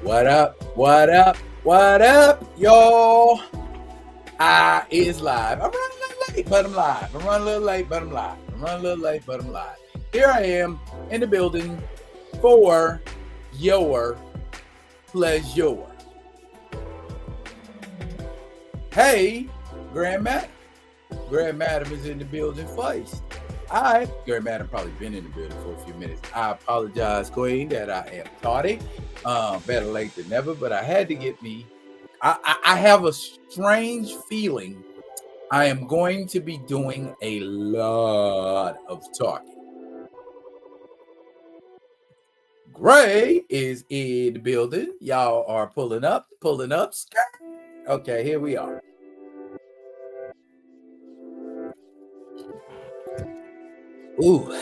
What up? What up? What up, y'all? I is live. I'm running a little late, but I'm live. I'm running a little late, but I'm live. I'm running a little late, but I'm live. Here I am in the building for your pleasure. Hey, Grand Madam. Grand Madam is in the building first. Grand Madam probably been in the building for a few minutes. I apologize, Queen, that I am tardy. Better late than never, but I had to get me. I have a strange feeling I am going to be doing a lot of talking. Gray is in the building. Y'all are pulling up. Okay, here we are. Ooh.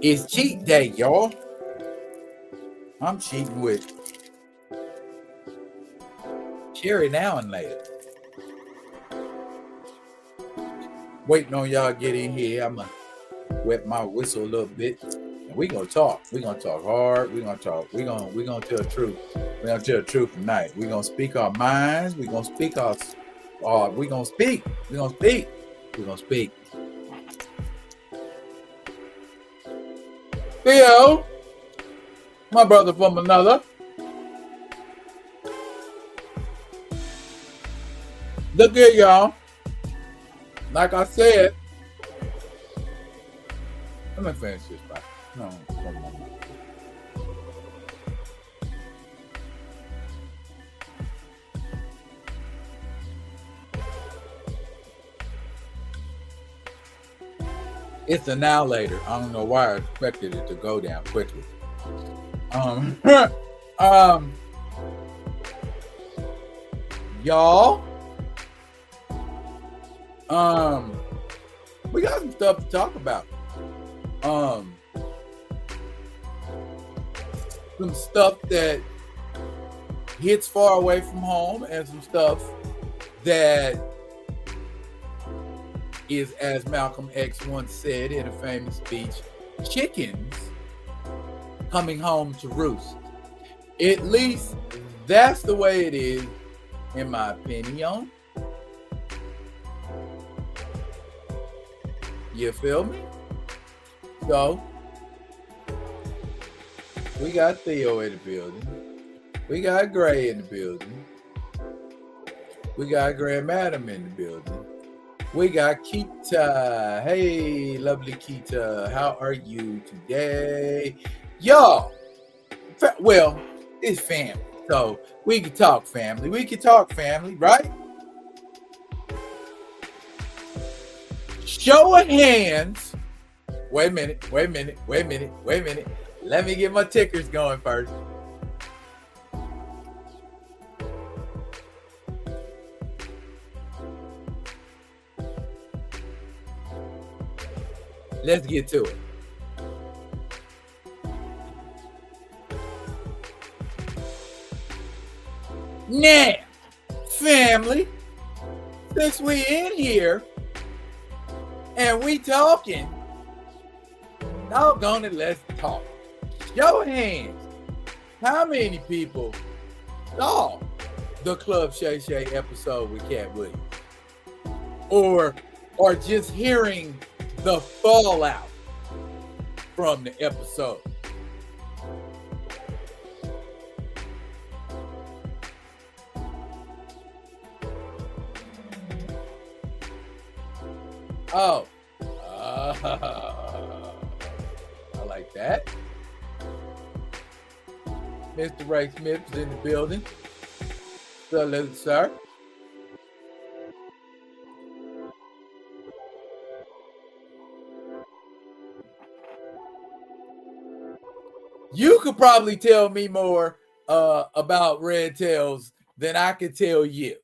It's cheat day, y'all. I'm cheating with Cherry now and later. Waiting on y'all get in here. I'm gonna wet my whistle a little bit. And we're gonna talk. We're gonna talk hard. We're gonna talk. We're gonna tell the truth. We're gonna tell the truth tonight. We're gonna speak our minds. We're gonna speak our we're gonna speak. We're gonna speak. We're gonna speak. Theo, my brother from another. Look here, y'all. Like I said, let me finish this back. No. It's an hour later. I don't know why I expected it to go down quickly. Y'all, we got some stuff to talk about. Some stuff that hits far away from home, and some stuff that is, as Malcolm X once said in a famous speech, chickens coming home to roost. At least that's the way it is, in my opinion. You feel me? So, we got Theo in the building. We got Gray in the building. We got Grand Madam in the building. We got Keita. Hey, lovely Keita. How are you today? Y'all, well, it's family. So we can talk family. We can talk family, right? Show of hands. Wait a minute. Let me get my tickers going first. Let's get to it. Now, family, since we in here and we talking, doggone it, let's talk. Show of hands. How many people saw the Club Shay Shay episode with Cat Williams? Or just hearing the fallout from the episode? Oh, I like that. Mr. Ray Smith is in the building. Salute, sir. You could probably tell me more about Red Tails than I could tell you.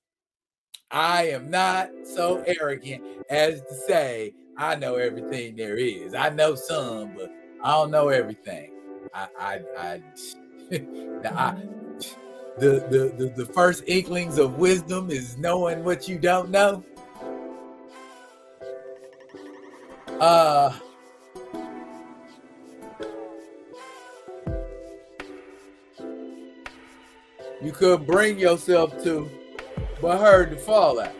I am not so arrogant as to say I know everything there is. I know some, but I don't know everything. The first inklings of wisdom is knowing what you don't know. you could bring yourself to, but heard the fallout.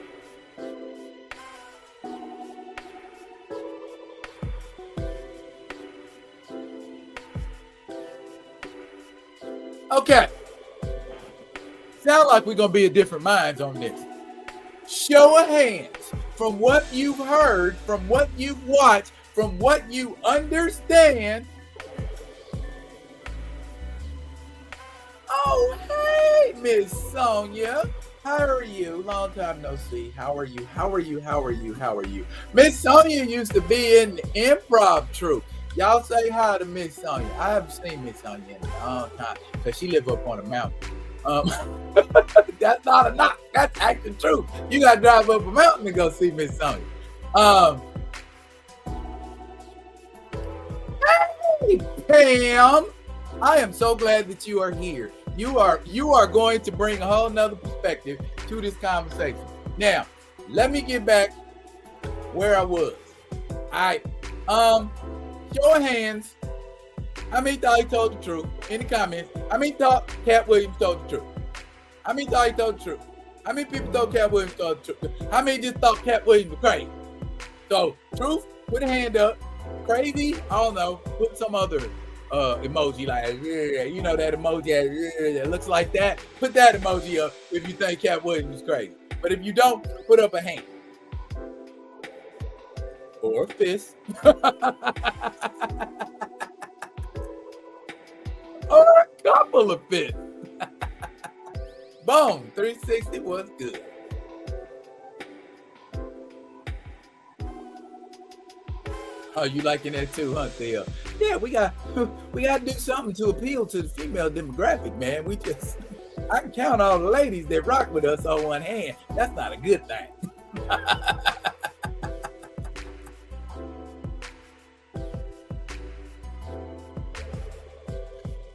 Okay. Sound like we're going to be of different minds on this. Show of hands from what you've heard, from what you've watched, from what you understand. Oh, hey, Miss Sonia. How are you? Long time no see. How are you? How are you? How are you? How are you? Miss Sonia used to be in the improv troupe. Y'all say hi to Miss Sonia. I haven't seen Miss Sonia in a long time because she live up on a mountain. That's not a knock. That's acting true. You got to drive up a mountain to go see Miss Sonia. Hey, Pam. I am so glad that you are here. You are going to bring a whole nother perspective to this conversation. Now, let me get back where I was. All right. Show of hands. How many thought he told the truth? In the comments. How many thought Cat Williams told the truth? How many thought he told the truth? How many people thought Cat Williams told the truth? How many just thought Cat Williams was crazy? So, truth, put a hand up. Crazy, I don't know. Put some other emoji like, you know that emoji that looks like that. Put that emoji up if you think Cat Williams is crazy. But if you don't, put up a hand. Or a fist. Or a couple of fists. Boom, 360 was good. Oh, you liking that too, huh, Theo? Yeah, we got to do something to appeal to the female demographic, man. I can count all the ladies that rock with us on one hand. That's not a good thing.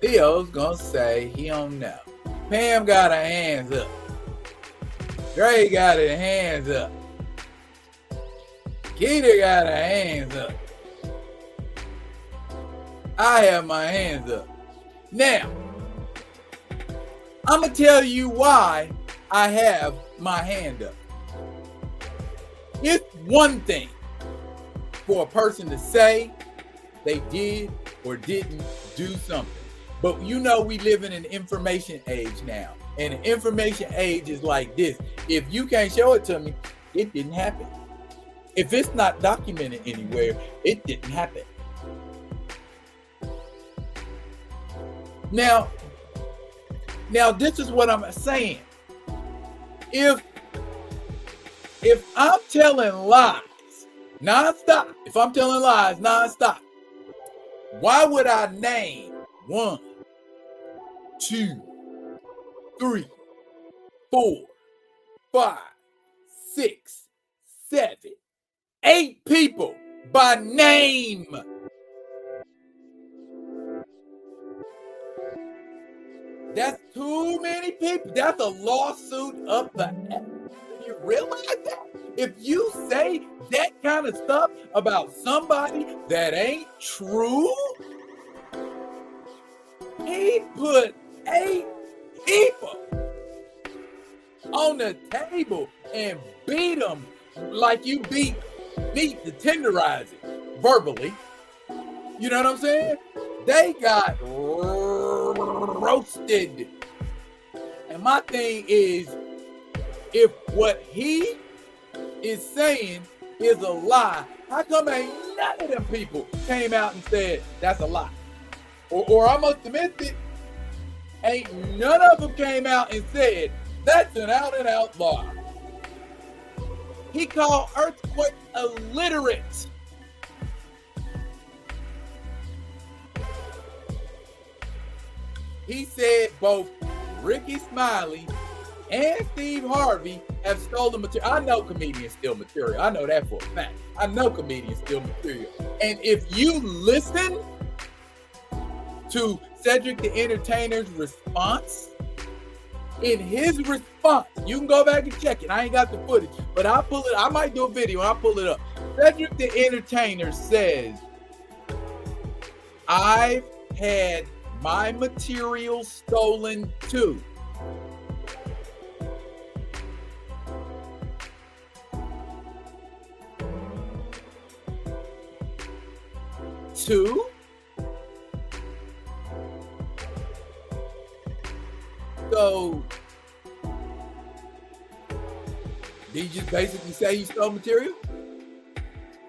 Theo's gonna say he don't know. Pam got her hands up. Dre got her hands up. Keita got her hands up. I have my hands up. Now, I'm going to tell you why I have my hand up. It's one thing for a person to say they did or didn't do something. But you know we live in an information age now. And the information age is like this. If you can't show it to me, it didn't happen. If it's not documented anywhere, it didn't happen. Now this is what I'm saying. If I'm telling lies nonstop, why would I name 1, 2, 3, 4, 5, 6, 7, 8 people by name? That's too many people. That's a lawsuit up the ass. You realize that? If you say that kind of stuff about somebody that ain't true, he put 8 people on the table and beat them like you beat to tenderize it verbally. You know what I'm saying? They got roasted. And my thing is, if what he is saying is a lie, how come ain't none of them people came out and said that's a lie? Or I'm optimistic, ain't none of them came out and said that's an out and out lie. He called Earthquake illiterate. He said both Ricky Smiley and Steve Harvey have stolen material. I know comedians steal material. I know that for a fact. I know comedians steal material. And if you listen to Cedric the Entertainer's response, in his response, you can go back and check it. I ain't got the footage, but I'll pull it. I might do a video and I'll pull it up. Cedric the Entertainer says, I've had my material stolen too. 2? So did you just basically say he stole material?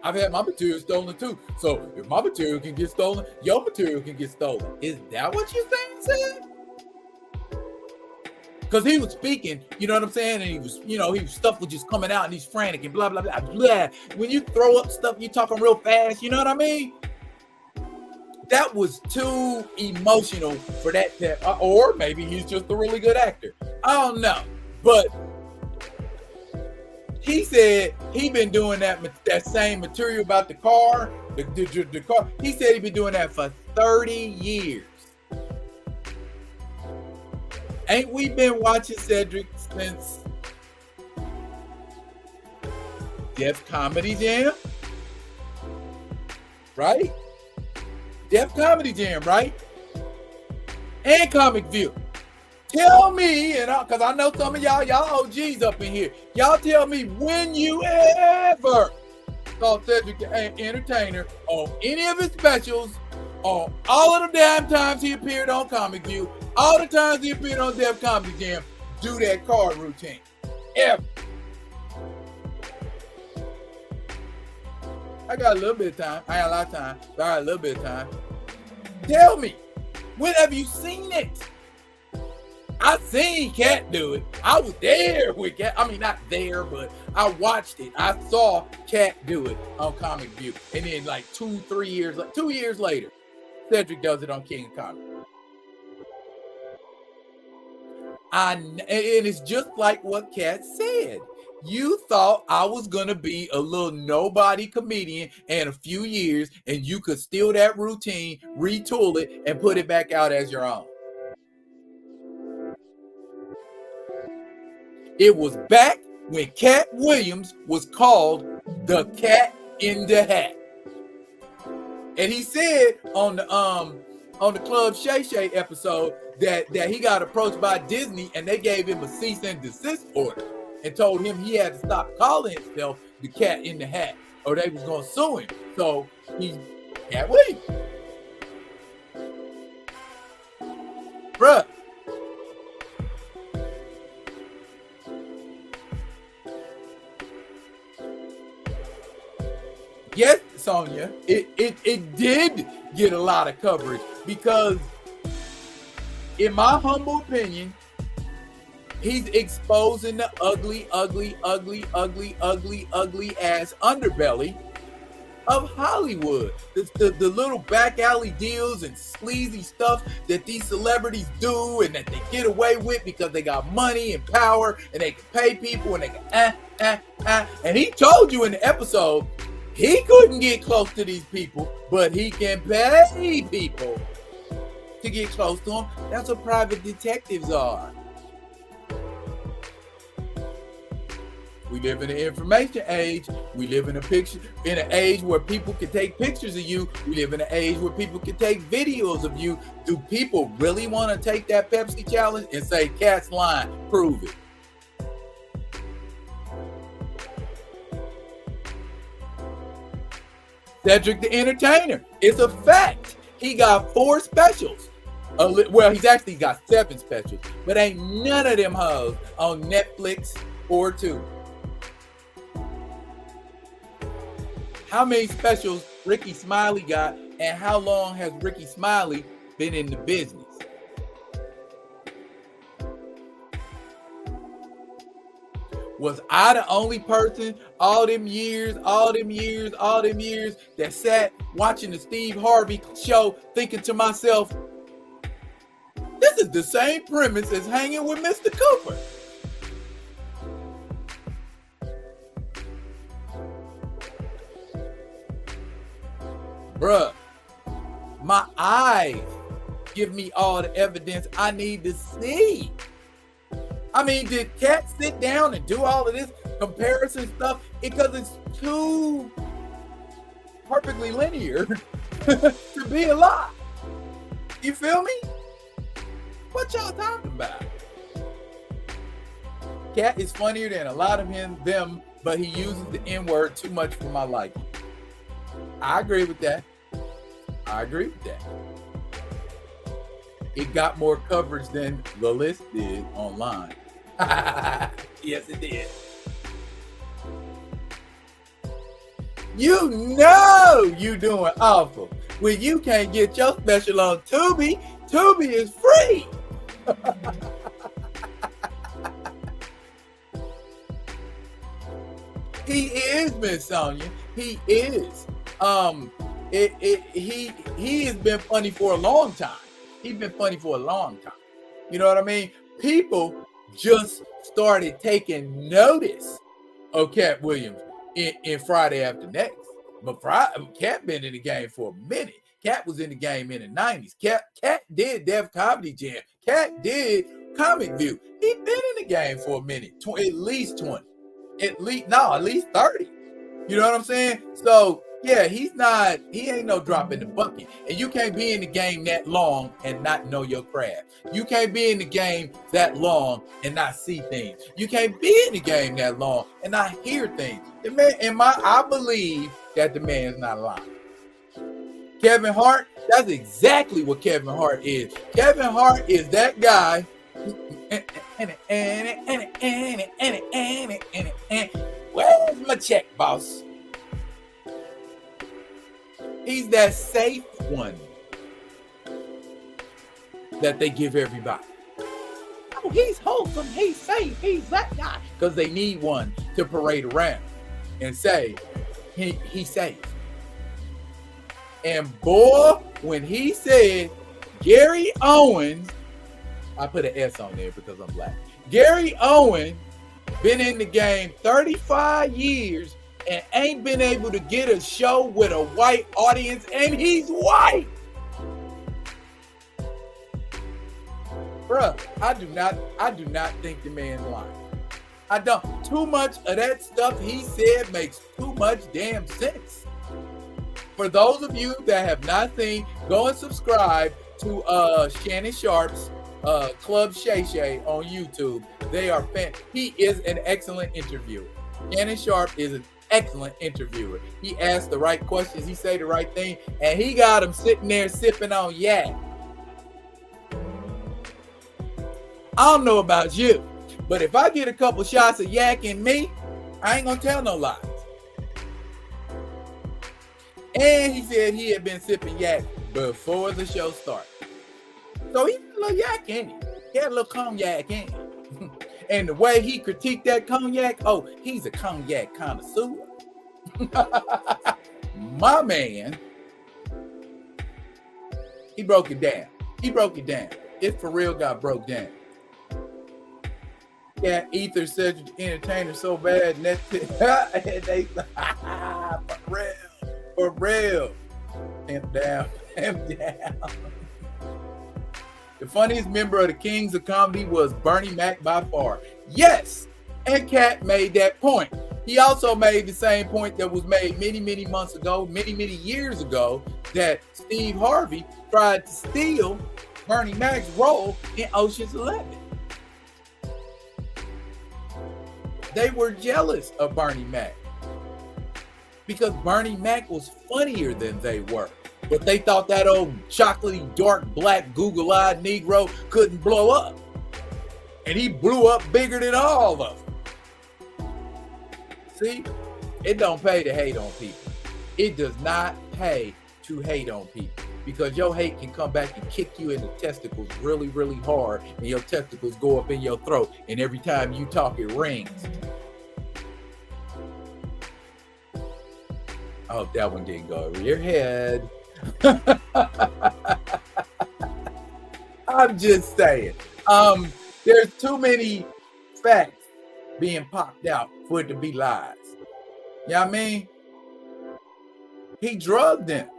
I've had my material stolen too. So if my material can get stolen, your material can get stolen. Is that what you're saying, Sam? Because he was speaking, you know what I'm saying? And he was, stuff was just coming out and he's frantic and blah, blah, blah, blah. When you throw up stuff, you're talking real fast, you know what I mean? That was too emotional for that. Or maybe he's just a really good actor. I don't know. But he said he been doing that same material about the car, the car. He said he been doing that for 30 years. Ain't we been watching Cedric since Def Comedy Jam? Right? Def Comedy Jam, right? And Comic View. Tell me, and because I know some of y'all OGs up in here. Y'all tell me when you ever saw Cedric the Entertainer on any of his specials, on all of the damn times he appeared on Comic View, all the times he appeared on Def Comedy Jam, do that card routine. Ever. I got a little bit of time. I got a lot of time, but I got a little bit of time. Tell me, when have you seen it? I seen Cat do it. I was there with Cat. I mean, not there, but I watched it. I saw Cat do it on Comic View. And then like 2 years later, Cedric does it on King of Comedy. And it's just like what Cat said. You thought I was going to be a little nobody comedian in a few years, and you could steal that routine, retool it, and put it back out as your own. It was back when Cat Williams was called the Cat in the Hat. And he said on the Club Shay Shay episode that he got approached by Disney and they gave him a cease and desist order and told him he had to stop calling himself the Cat in the Hat or they was going to sue him. So he's Cat Williams. Bruh. Yes, Sonia, it did get a lot of coverage because, in my humble opinion, he's exposing the ugly ass underbelly of Hollywood. The little back alley deals and sleazy stuff that these celebrities do and that they get away with because they got money and power and they can pay people and they can And he told you in the episode, he couldn't get close to these people, but he can pay people to get close to them. That's what private detectives are. We live in an information age. We live in an age where people can take pictures of you. We live in an age where people can take videos of you. Do people really want to take that Pepsi challenge and say, Cat's lying, prove it? Cedric the Entertainer. It's a fact. He got 4 specials. Well, he's actually got 7 specials, but ain't none of them hoes on Netflix or Tubi. How many specials Ricky Smiley got, and how long has Ricky Smiley been in the business? Was I the only person all them years that sat watching the Steve Harvey show thinking to myself, this is the same premise as hanging with Mr. Cooper? Bruh, my eyes give me all the evidence I need to see. I mean, did Cat sit down and do all of this comparison stuff? Because it's too perfectly linear to be a lie. You feel me? What y'all talking about? Cat is funnier than a lot of them, but he uses the N-word too much for my liking. I agree with that. I agree with that. It got more coverage than The List did online. Yes, it did. You know you doing awful when you can't get your special on Tubi. Tubi is free. He is, Miss Sonia. He is. He has been funny for a long time. He's been funny for a long time. You know what I mean? People just started taking notice of Cat Williams in Friday After Next. But Cat been in the game for a minute. Cat was in the game in the 90s. Cat did Def Comedy Jam. Cat did Comic View. He been in the game for a minute. At least 20. At least 30. You know what I'm saying? So yeah, he ain't no drop in the bucket. And you can't be in the game that long and not know your craft. You can't be in the game that long and not see things. You can't be in the game that long and not hear things. The man, I believe that the man's not lying. Kevin Hart, that's exactly what Kevin Hart is. Kevin Hart is that guy. Where's my check, boss? He's that safe one that they give everybody. Oh, he's wholesome, he's safe, he's that guy. Because they need one to parade around and say, he's safe. And boy, when he said Gary Owens, I put an S on there because I'm black. Gary Owens been in the game 35 years and ain't been able to get a show with a white audience, and he's white. Bruh, I do not think the man's lying. I don't. Too much of that stuff he said makes too much damn sense. For those of you that have not seen, go and subscribe to Shannon Sharp's Club Shay Shay on YouTube. They are he is an excellent interviewer. Shannon Sharp is an excellent interviewer. He asks the right questions, he say the right thing, and he got him sitting there sipping on yak. I don't know about you, but if I get a couple shots of yak in me, I ain't gonna tell no lies. And he said he had been sipping yak before the show started. So he had a little yak in him. He had a little cognac in him. And the way he critiqued that cognac, oh, he's a cognac connoisseur. My man, he broke it down. It for real got broke down. Yeah, Ether said entertainer so bad, and they for real. Him down. The funniest member of the Kings of Comedy was Bernie Mac by far. Yes, and Cat made that point. He also made the same point that was made many months ago, many years ago, that Steve Harvey tried to steal Bernie Mac's role in Ocean's 11. They were jealous of Bernie Mac because Bernie Mac was funnier than they were. But they thought that old chocolatey, dark, black, Google-eyed Negro couldn't blow up. And he blew up bigger than all of them. See, it don't pay to hate on people. It does not pay to hate on people because your hate can come back and kick you in the testicles really hard, and your testicles go up in your throat, and every time you talk, it rings. I hope that one didn't go over your head. I'm just saying. There's too many facts being popped out for it to be lies. You know what I mean? He drugged them.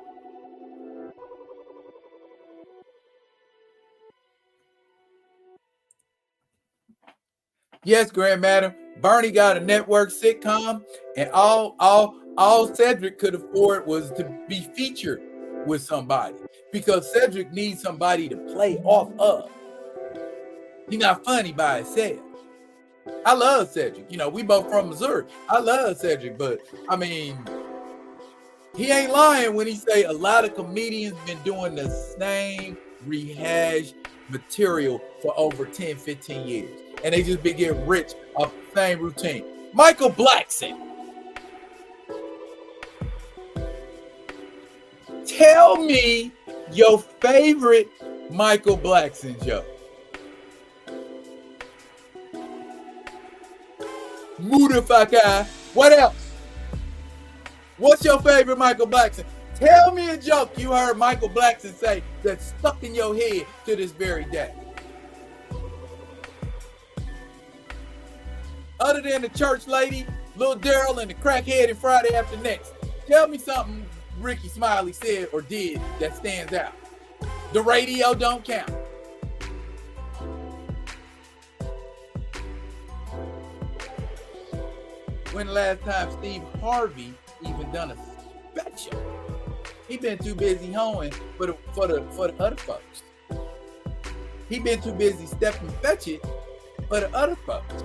Yes, Grand Madam. Bernie got a network sitcom, and all Cedric could afford was to be featured with somebody because Cedric needs somebody to play off of. He's not funny by himself. I love Cedric. You know, we both from Missouri. I love Cedric, but I mean, He ain't lying when he say a lot of comedians been doing the same rehash material for over 10, 15 years. And they just been getting rich off the same routine. Michael Blackson. Tell me your favorite Michael Blackson joke. Motherfucker. What else? What's your favorite Michael Blackson? Tell me a joke you heard Michael Blackson say that's stuck in your head to this very day. Other than the church lady, Lil Daryl, and the crackhead in Friday After Next. Tell me something Ricky Smiley said or did that stands out. The radio don't count. When the last time Steve Harvey even done a special? He been too busy hoeing for the other folks. He been too busy stepping fetch it for the other folks.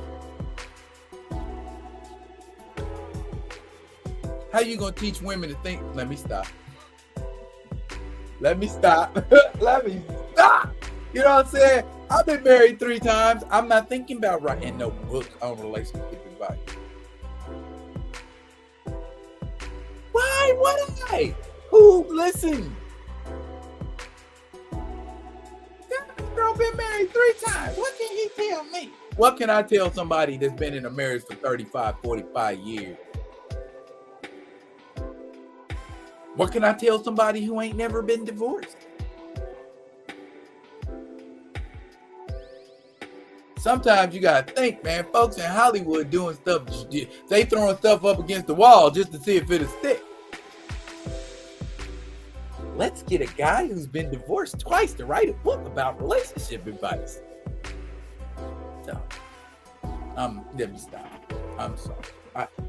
How you gonna teach women to think? Let me stop. Let me stop. Let me stop. You know what I'm saying? I've been married 3 times. I'm not thinking about writing no book on relationship advice. Why would I? Who? Listen. That girl been married 3 times. What can he tell me? What can I tell somebody that's been in a marriage for 35, 45 years? What can I tell somebody who ain't never been divorced? Sometimes you gotta think, man. Folks in Hollywood doing stuff, they throwing stuff up against the wall just to see if it'll stick. Let's get a guy who's been divorced twice to write a book about relationship advice. So, let me stop. I'm sorry.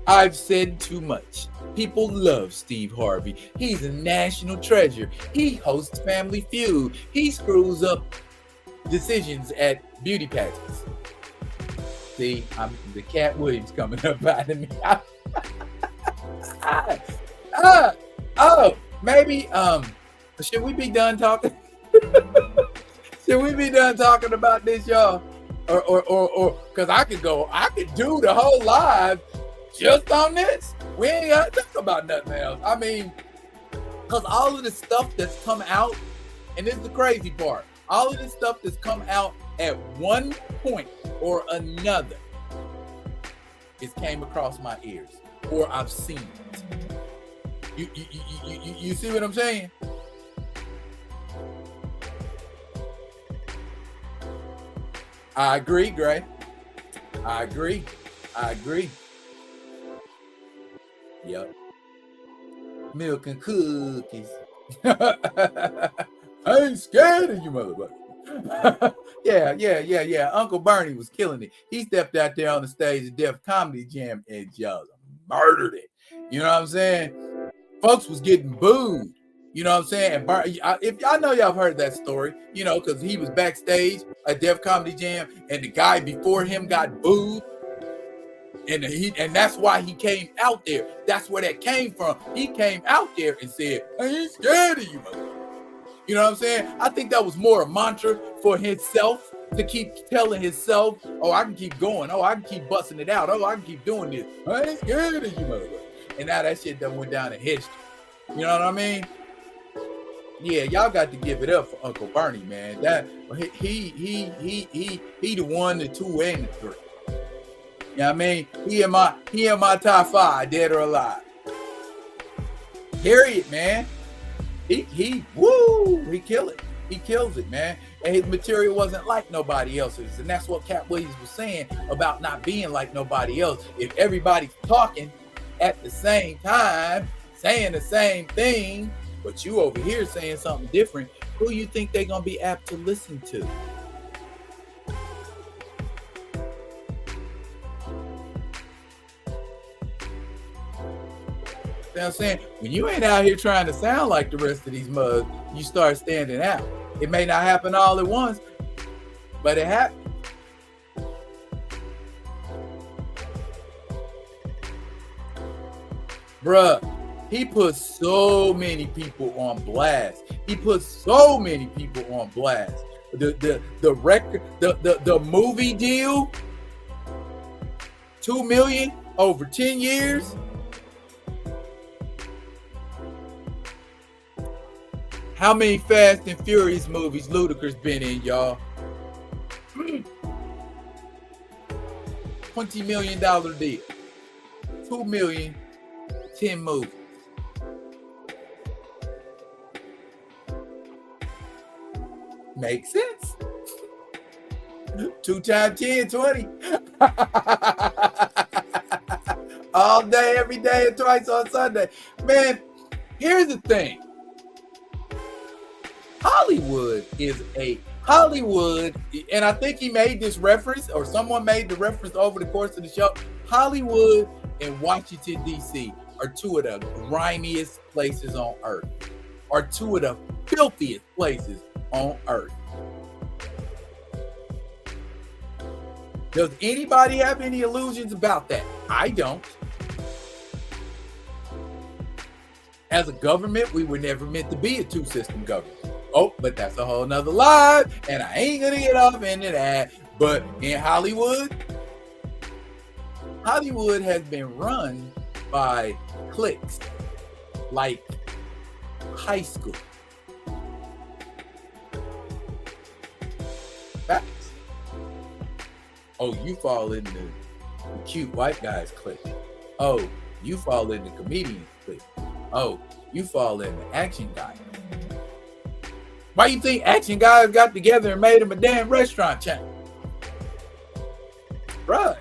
I've said too much. People love Steve Harvey. He's a national treasure. He hosts Family Feud. He screws up decisions at beauty pageants. See, the Cat Williams coming up out of me. Maybe should we be done talking? Should we be done talking about this, y'all? Or because I could do the whole live just on this. We ain't gotta talk about nothing else. I mean, because all of the stuff that's come out, and this is the crazy part, all of this stuff that's come out at one point or another, it came across my ears, or I've seen it. You see what I'm saying? I agree, Gray. I agree. Yep. Milk and cookies. I ain't scared of you, motherfucker. Yeah. Uncle Bernie was killing it. He stepped out there on the stage at Def Comedy Jam and just murdered it. You know what I'm saying? Folks was getting booed. You know what I'm saying? And if I know y'all have heard that story, you know, because he was backstage at Def Comedy Jam, and the guy before him got booed, and that's why he came out there. That's where that came from. He came out there and said, "I ain't scared of you, motherfucker." You know what I'm saying? I think that was more a mantra for himself to keep telling himself, "Oh, I can keep going. Oh, I can keep busting it out. Oh, I can keep doing this. I ain't scared of you, motherfucker." And now that shit done went down in history. You know what I mean? Yeah, y'all got to give it up for Uncle Bernie, man. That he the 1, the 2, and the 3. You know what I mean? He in my top 5, dead or alive. Period, man. He kill it. He kills it, man. And his material wasn't like nobody else's. And that's what Cat Williams was saying about not being like nobody else. If everybody's talking at the same time, saying the same thing, but you over here saying something different, who you think they're going to be apt to listen to? You know what I'm saying? When you ain't out here trying to sound like the rest of these mugs, you start standing out. It may not happen all at once, but it happens. Bruh, He put so many people on blast. He put so many people on blast. The record, the movie deal, $2 million over 10 years. How many Fast and Furious movies Ludacris been in, y'all? $20 million deal. 2 million, 10 movies. Makes sense. 2 times 10, 20. All day, every day, and twice on Sunday. Man, here's the thing. Hollywood, and I think he made this reference, or someone made the reference over the course of the show. Hollywood and Washington, D.C. are two of the grimiest places on earth, are two of the filthiest places on earth. Does anybody have any illusions about that? I don't. As a government, we were never meant to be a two-system government. Oh, but that's a whole nother lie, and I ain't gonna get off into that. But in Hollywood has been run by cliques like high school. Facts. Oh, you fall in the cute white guys clique. Oh, you fall in the comedian clique. Oh, you fall in the action guy. Why you think action guys got together and made them a damn restaurant chain? Bruh,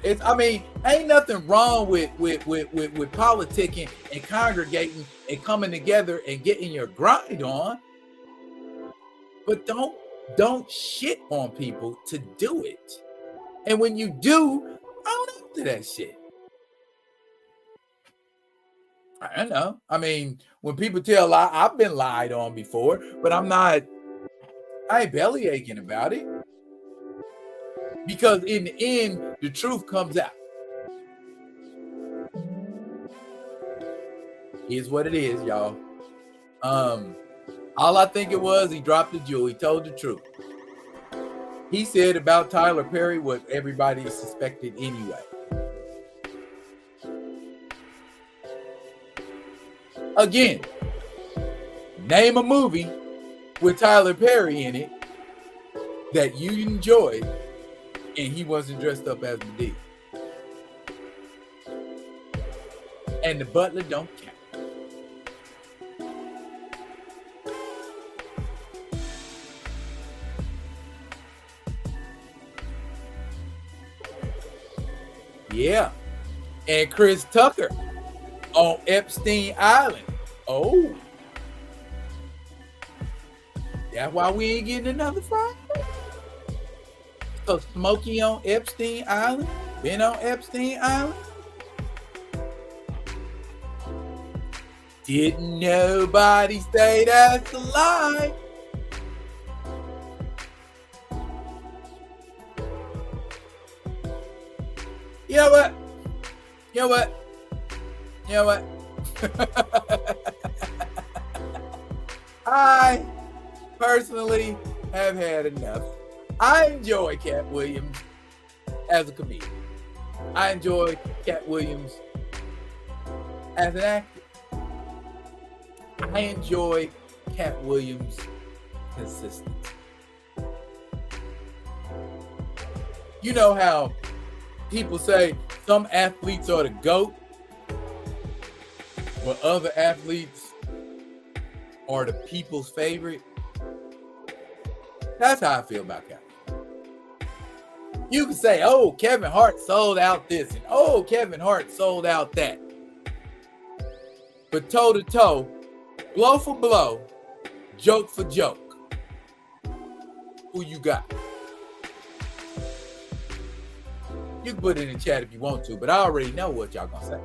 ain't nothing wrong with politicking and congregating and coming together and getting your grind on. But don't shit on people to do it. And when you do, own up to that shit. I know. When people tell lie, I've been lied on before, but I ain't belly aching about it. Because in the end, the truth comes out. Here's what it is, y'all. All I think it was, he dropped the jewel. He told the truth. He said about Tyler Perry what everybody suspected anyway. Again, name a movie with Tyler Perry in it that you enjoyed and he wasn't dressed up as Medea. And The Butler don't count. Yeah. And Chris Tucker on Epstein Island. Oh. That's why we ain't getting another Friday. So Smokey on Epstein Island? Been on Epstein Island? Didn't nobody say that's a lie? You know what? You know what? You know what? I personally have had enough. I enjoy Cat Williams as a comedian. I enjoy Cat Williams as an actor. I enjoy Cat Williams' consistency. You know how people say some athletes are the GOAT, but other athletes are the people's favorite? That's how I feel about Kevin. You can say, oh, Kevin Hart sold out this, and oh, Kevin Hart sold out that. But toe to toe, blow for blow, joke for joke, who you got? You can put it in the chat if you want to, but I already know what y'all gonna say.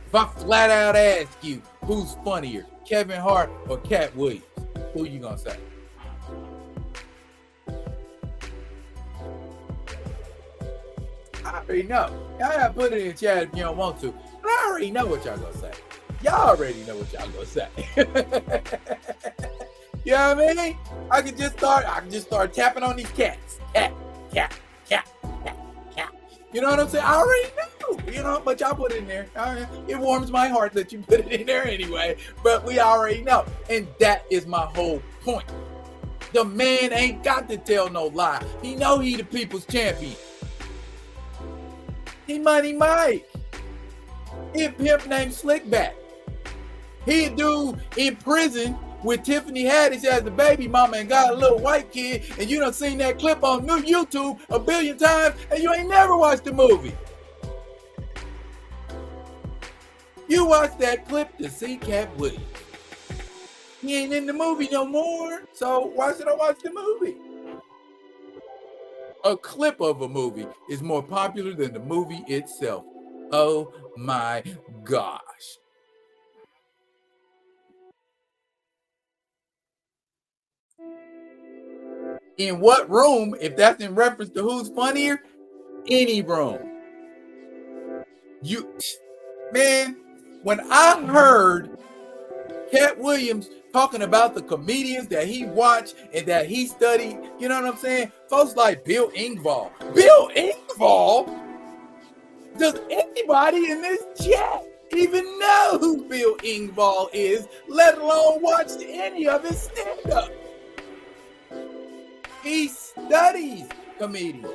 If I flat out ask you who's funnier, Kevin Hart or Cat Williams, who you gonna say? I already know. Y'all gotta put it in the chat if you don't want to, but I already already know what y'all gonna say. Y'all already know what y'all gonna say. You know what I mean? I can just start tapping on these cats. Cat, cat, cat, cat, cat. You know what I'm saying? I already know, you know, but y'all put it in there. It warms my heart that you put it in there anyway, but we already know. And that is my whole point. The man ain't got to tell no lie. He know he the people's champion. He Money Mike. He a pimp named Slickback. He a dude in prison with Tiffany Haddish as the baby mama and got a little white kid, and you done seen that clip on new YouTube a billion times, and you ain't never watched the movie. You watched that clip to see Cat Williams. He ain't in the movie no more, so why should I watch the movie? A clip of a movie is more popular than the movie itself. Oh my gosh. In what room, if that's in reference to who's funnier, any room. Man, when I heard Cat Williams talking about the comedians that he watched and that he studied, you know what I'm saying? Folks like Bill Engvall. Bill Engvall? Does anybody in this chat even know who Bill Engvall is, let alone watch any of his stand-up? He studies comedians.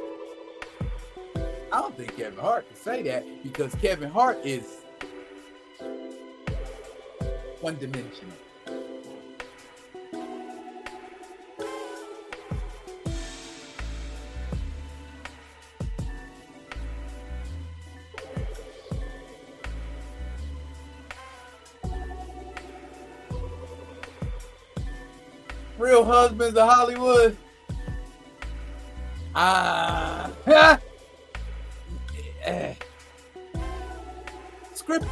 I don't think Kevin Hart can say that because Kevin Hart is one-dimensional. Real Husbands of Hollywood. Scripted.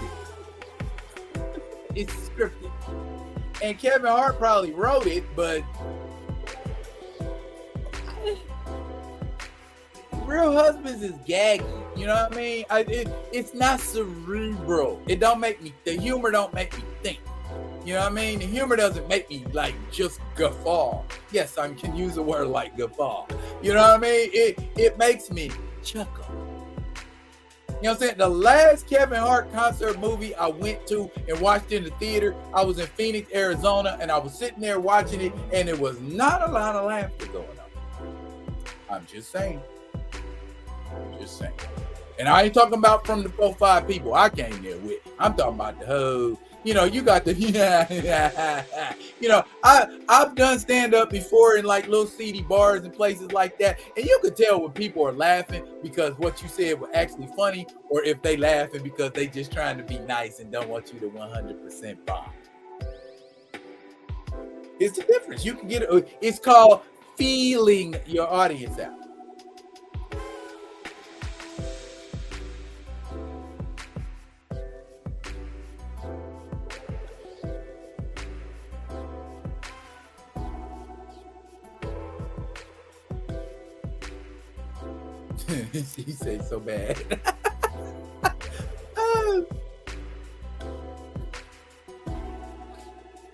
It's scripted. And Kevin Hart probably wrote it, but Real Husbands is gaggy. You know what I mean? It's not cerebral. It don't make me, the humor don't make me think. You know what I mean? The humor doesn't make me like just guffaw. Yes, I can use a word like guffaw. You know what I mean? It makes me chuckle. You know what I'm saying? The last Kevin Hart concert movie I went to and watched in the theater, I was in Phoenix, Arizona, and I was sitting there watching it, and there was not a lot of laughter going on. I'm just saying. And I ain't talking about from the 4-5 people I came there with. I'm talking about the whole, you know, you got the, you know, I've done stand up before in like little seedy bars and places like that. And you could tell when people are laughing because what you said was actually funny, or if they laughing because they just trying to be nice and don't want you to 100% bomb. It's the difference. You can get it. It's called feeling your audience out. He said so bad.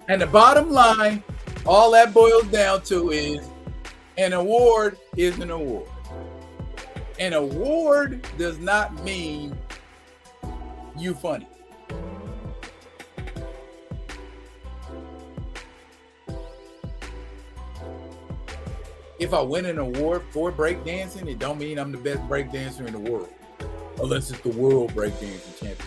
And the bottom line, all that boils down to is an award is an award. An award does not mean you funny. If I win an award for breakdancing, it don't mean I'm the best breakdancer in the world, unless it's the World Breakdancing Championship.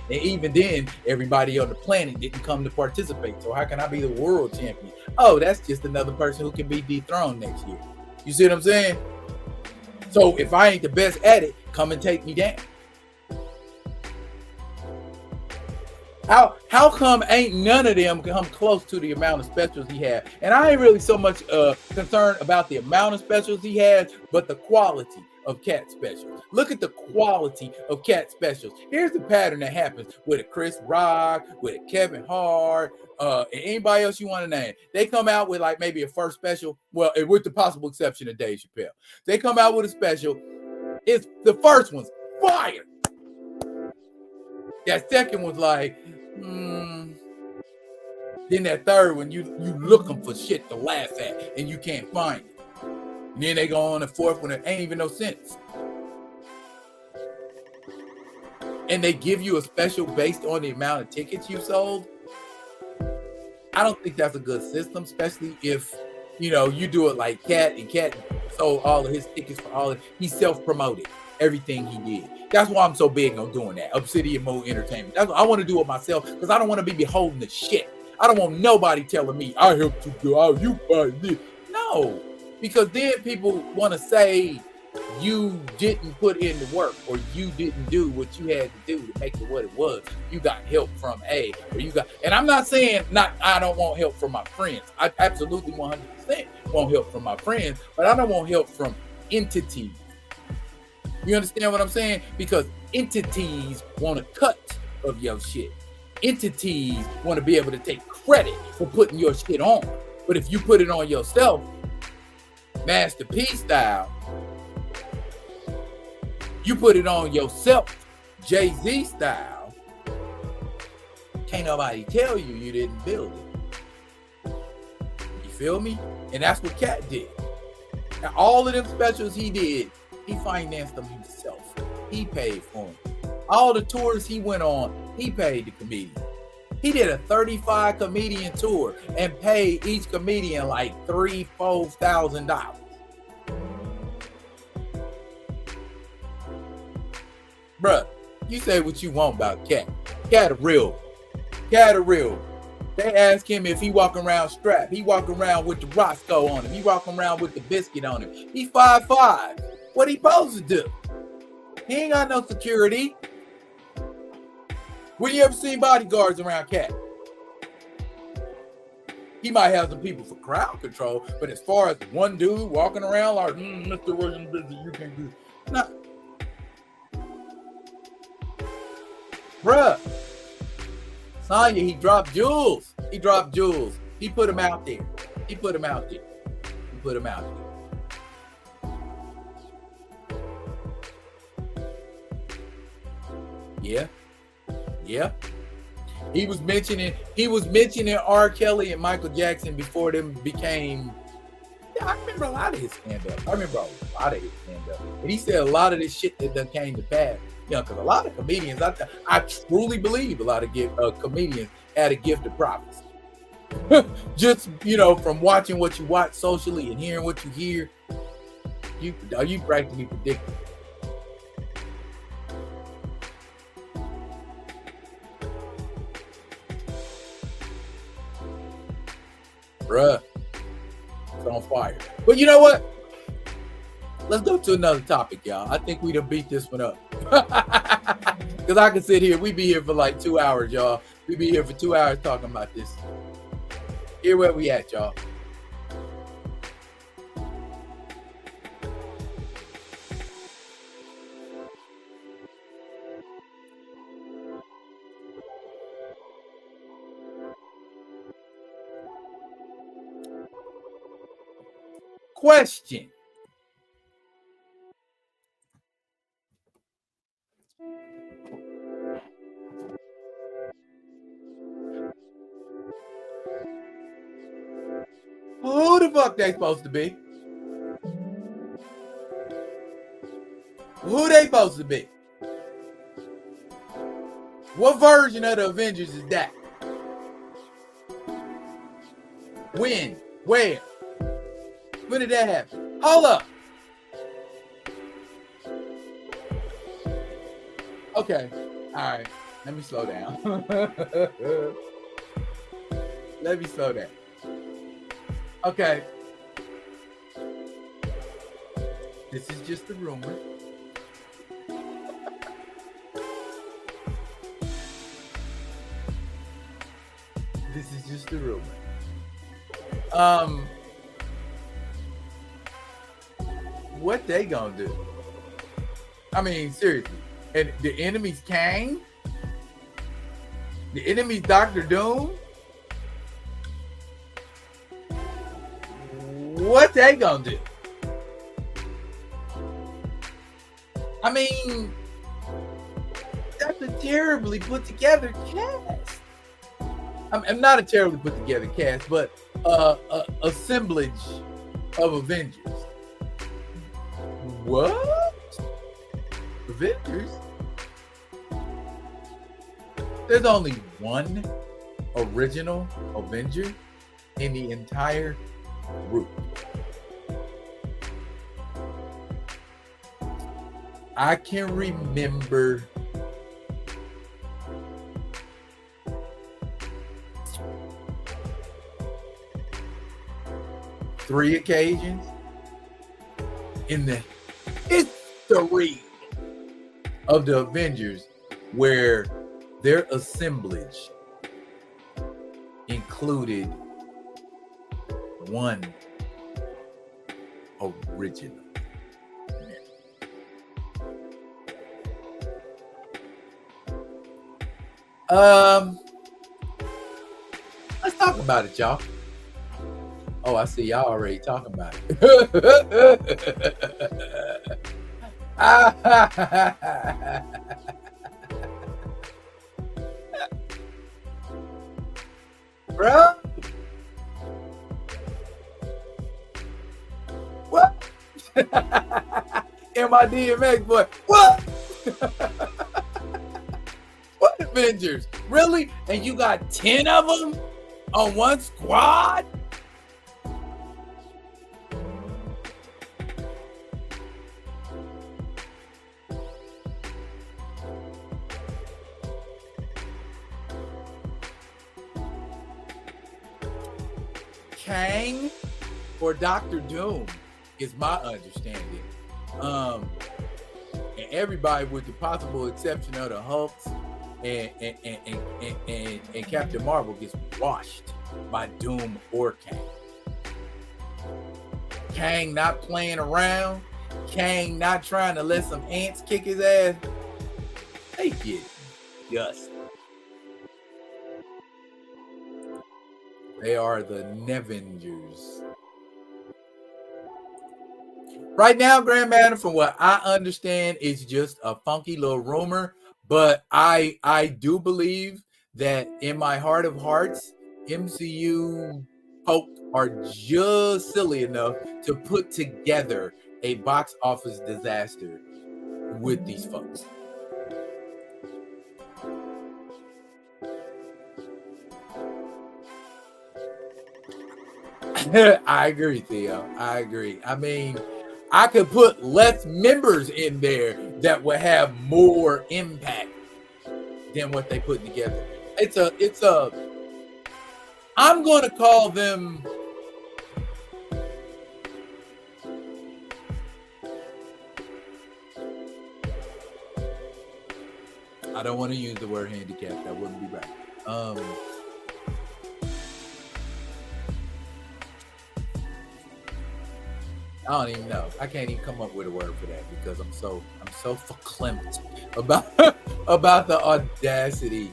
And even then, everybody on the planet didn't come to participate. So how can I be the world champion? Oh, that's just another person who can be dethroned next year. You see what I'm saying? So if I ain't the best at it, come and take me down. How come ain't none of them come close to the amount of specials he had? And I ain't really so much concerned about the amount of specials he has, but the quality of Cat specials. Look at the quality of Cat specials. Here's the pattern that happens with a Chris Rock, with a Kevin Hart, and anybody else you want to name. They come out with like maybe a first special, well, with the possible exception of Dave Chappelle. They come out with a special. It's the first one's fire. That second was like, Then that third one, you looking for shit to laugh at and you can't find it. And then they go on the fourth one that ain't even no sense. And they give you a special based on the amount of tickets you sold. I don't think that's a good system, especially if, you do it like Cat, and Cat sold all of his tickets for all of he self-promoted everything he did. That's why I'm so big on doing that. Obsidian Mode Entertainment. That's what I want to do it myself because I don't want to be beholden to shit. I don't want nobody telling me I helped you do all you buy this. No, because then people want to say you didn't put in the work or you didn't do what you had to do to make it what it was. You got help from A, or you got, and I'm not saying I don't want help from my friends. I absolutely 100% want help from my friends, but I don't want help from entities. You understand what I'm saying? Because entities want a cut of your shit. Entities want to be able to take credit for putting your shit on. But if you put it on yourself, Master P style, you put it on yourself, Jay-Z style, can't nobody tell you you didn't build it. You feel me? And that's what Cat did. Now, all of them specials he did, he financed them himself. He paid for them. All the tours he went on, he paid the comedian. He did a 35 comedian tour and paid each comedian like $3,000-$4,000. Bruh, you say what you want about Cat. Cat a real. They ask him if he walking around strapped. He walking around with the Roscoe on him. He walking around with the biscuit on him. He 5'5". What he supposed to do? He ain't got no security. When you ever seen bodyguards around Cat? He might have some people for crowd control, but as far as one dude walking around like, Mr. William Busy, you can't do it. Nah. Bruh. Sonya, he dropped jewels. He put them out there. Yeah. He was mentioning R. Kelly and Michael Jackson before them became. Yeah, I remember a lot of his stand-up. And he said a lot of this shit that came to pass. Because a lot of comedians, I truly believe a lot of comedians had a gift of prophecy. Just, from watching what you watch socially and hearing what you hear, you practically predicted. Bruh, it's on fire. But you know what? Let's go to another topic, y'all. I think we done beat this one up. Because I can sit here. We be here for like 2 hours, y'all. We be here for 2 hours talking about this. Here where we at, y'all. Question. Who the fuck they supposed to be? Who they supposed to be? What version of the Avengers is that? When? Where? When did that happen? Hold up. Okay. All right. Let me slow down. Let me slow down. Okay. This is just a rumor. This is just a rumor. What they gonna do? I mean, seriously. And the enemy's Kang? The enemy's Doctor Doom? What they gonna do? I mean, that's the terribly put together cast. I'm not a terribly put together cast, but a assemblage of Avengers. What? Avengers? There's only one original Avenger in the entire group. I can remember three occasions in the history of the Avengers where their assemblage included one original. Let's talk about it, y'all. Oh, I see y'all already talking about it. Bro, what? MIDMX boy, what? What Avengers? Really? And you got 10 of them on one squad? Kang or Doctor Doom is my understanding. And everybody, with the possible exception of the Hulks and Captain Marvel, gets washed by Doom or Kang. Kang not playing around. Kang not trying to let some ants kick his ass. They get dust. They are the Nevengers. Right now, Grand Madam, from what I understand, it's just a funky little rumor. But I do believe that in my heart of hearts, MCU folk are just silly enough to put together a box office disaster with these folks. I agree, Theo. I agree. I mean, I could put less members in there that would have more impact than what they put together. I'm going to call them I don't want to use the word handicap. That wouldn't be right. I don't even know. I can't even come up with a word for that because I'm so verklempt about the audacity.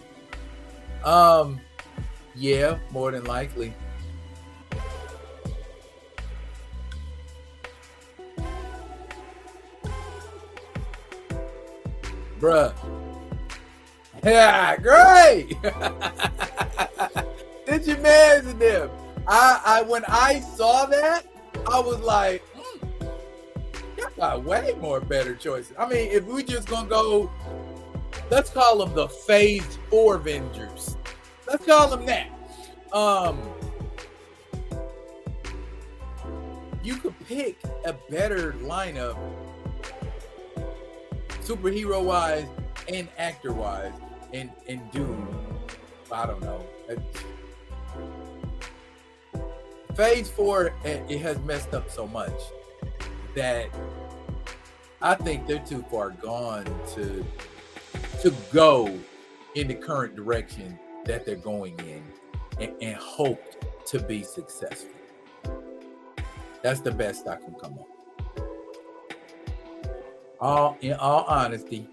Yeah, more than likely. Bruh. Yeah, great. Did you imagine them? I when I saw that, I was like, y'all got way more better choices. I mean, if we just gonna go, let's call them the Phase 4 Avengers. Let's call them that. You could pick a better lineup, superhero wise and actor wise, and do, I don't know. Phase 4, it has messed up so much that I think they're too far gone to go in the current direction that they're going in and hope to be successful. That's the best I can come up. In all honesty,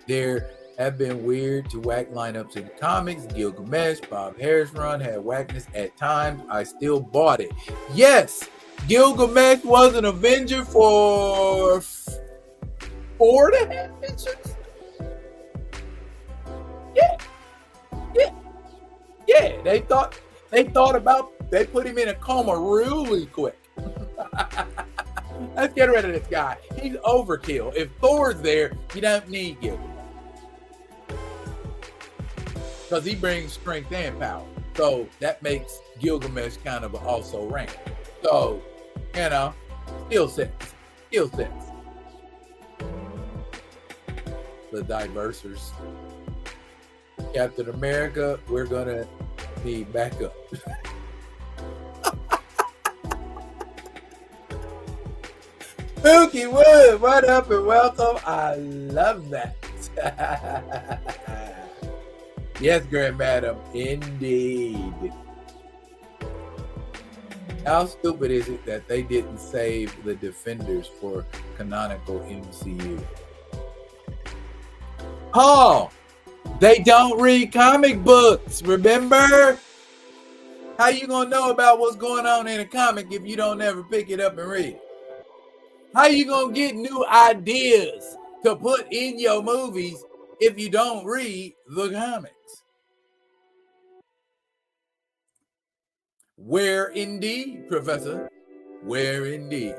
there have been weird to whack lineups in the comics. Gilgamesh, Bob Harris run had whackness at times. I still bought it. Yes, Gilgamesh was an Avenger for 4.5 issues. Yeah, yeah, yeah. They put him in a coma really quick. Let's get rid of this guy. He's overkill. If Thor's there, you don't need Gilgamesh. Because he brings strength and power. So that makes Gilgamesh kind of also rank. So, skill sets. The diversers. Captain America, we're going to need backup. Pookie Wood, what up and welcome. I love that. Yes, Grand Madam, indeed. How stupid is it that they didn't save the Defenders for canonical MCU? Oh, they don't read comic books, remember? How you gonna know about what's going on in a comic if you don't ever pick it up and read it? How you gonna get new ideas to put in your movies if you don't read the comics? Where indeed, Professor? Where indeed?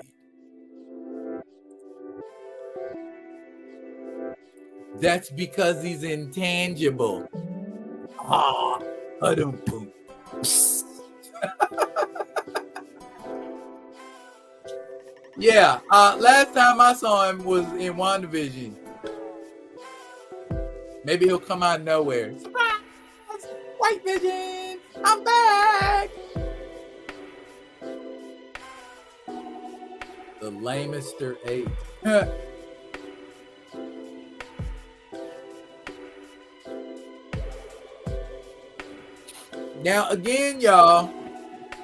That's because he's intangible. Ah, boom. Yeah, last time I saw him was in WandaVision. Maybe he'll come out of nowhere. Surprise! White Vision! I'm back! The lamester 8. Now, again, y'all,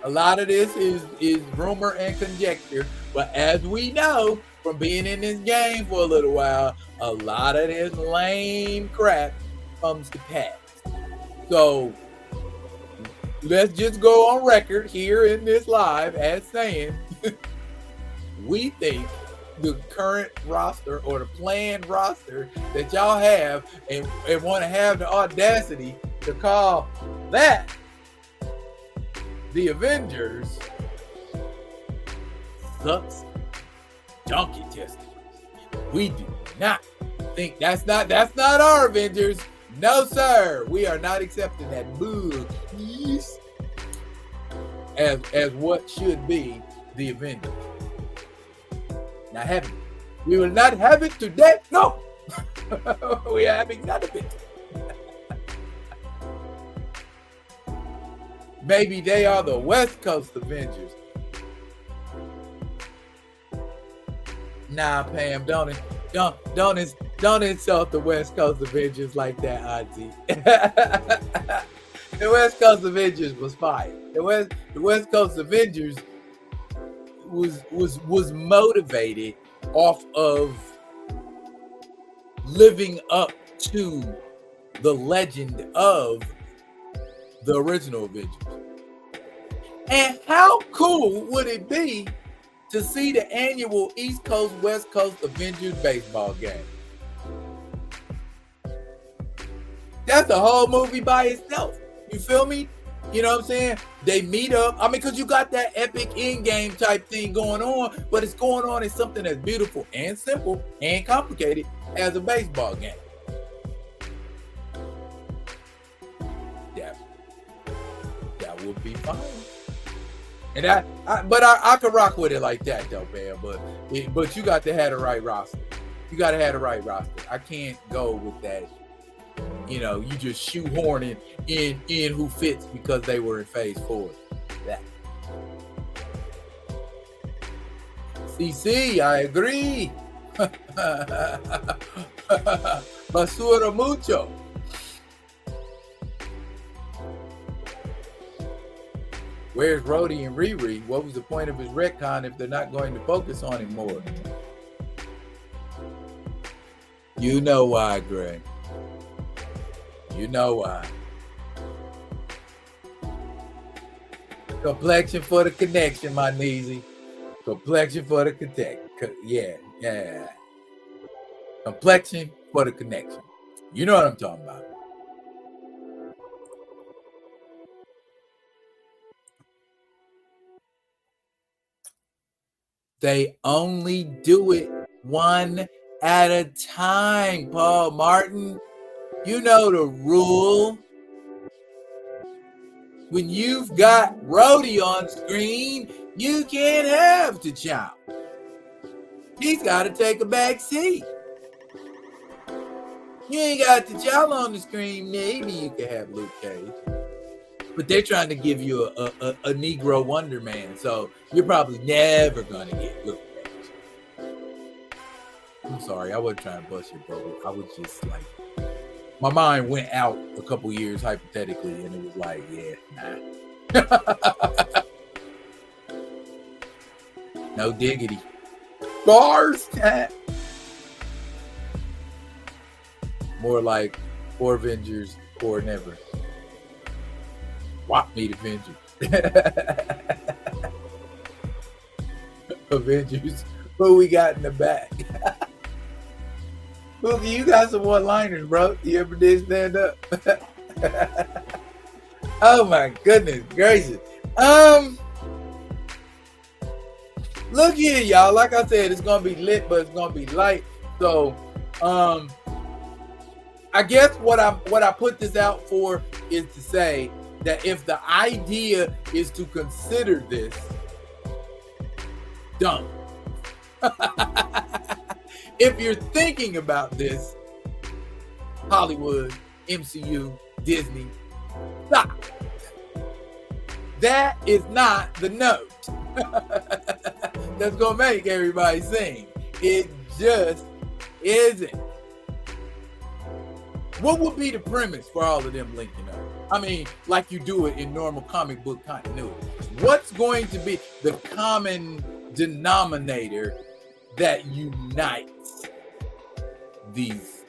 a lot of this is rumor and conjecture. But as we know from being in this game for a little while, a lot of this lame crap comes to pass. So let's just go on record here in this live as saying we think the current roster or the planned roster that y'all have and want to have the audacity to call that the Avengers sucks donkey testicles. We do not think that's not our Avengers. No, sir. We are not accepting that boo as what should be the Avengers. Not having it. We will not have it today. No. We are having none of it. Maybe they are the West Coast Avengers. Nah, Pam, don't insult the West Coast Avengers like that, Auntie. The West Coast Avengers was fire. The West Coast Avengers was motivated off of living up to the legend of the original Avengers. And how cool would it be to see the annual East Coast, West Coast Avengers baseball game? That's a whole movie by itself. You feel me? You know what I'm saying? They meet up. I mean, because you got that epic in-game type thing going on, but it's going on in something that's beautiful and simple and complicated as a baseball game. That would be fine. And I could rock with it like that though, man. But you got to have the right roster. You got to have the right roster. I can't go with that. You know, you just shoehorning in who fits because they were in phase 4. That. CC, I agree. Basura mucho. Where's Rhodey and Riri? What was the point of his retcon if they're not going to focus on him more? You know why, Greg. You know why. Complexion for the connection, my Neezy. Complexion for the connect. Yeah. Complexion for the connection. You know what I'm talking about. They only do it one at a time, Paul Martin. You know the rule. When you've got Rhodey on screen, you can't have T'Challa. He's got to take a back seat. You ain't got T'Challa on the screen, maybe you could have Luke Cage. But they're trying to give you a Negro Wonder Man, so you're probably never going to get Luke Cage. I'm sorry, I wasn't trying to bust your bubble. I was just like, my mind went out a couple years hypothetically, and it was like, yeah, nah. No diggity. Bars. More like or Avengers or never. Swap meet Avengers. Avengers. Who we got in the back? Boogie, you got some one-liners, bro. You ever did stand up? Oh my goodness gracious. Look here, y'all. Like I said, it's gonna be lit, but it's gonna be light. So, I guess what I put this out for is to say that if the idea is to consider this dumb, if you're thinking about this, Hollywood, MCU, Disney, stop. That is not the note that's gonna make everybody sing. It just isn't. What would be the premise for all of them linking up? I mean, like you do it in normal comic book continuity. What's going to be the common denominator that unites these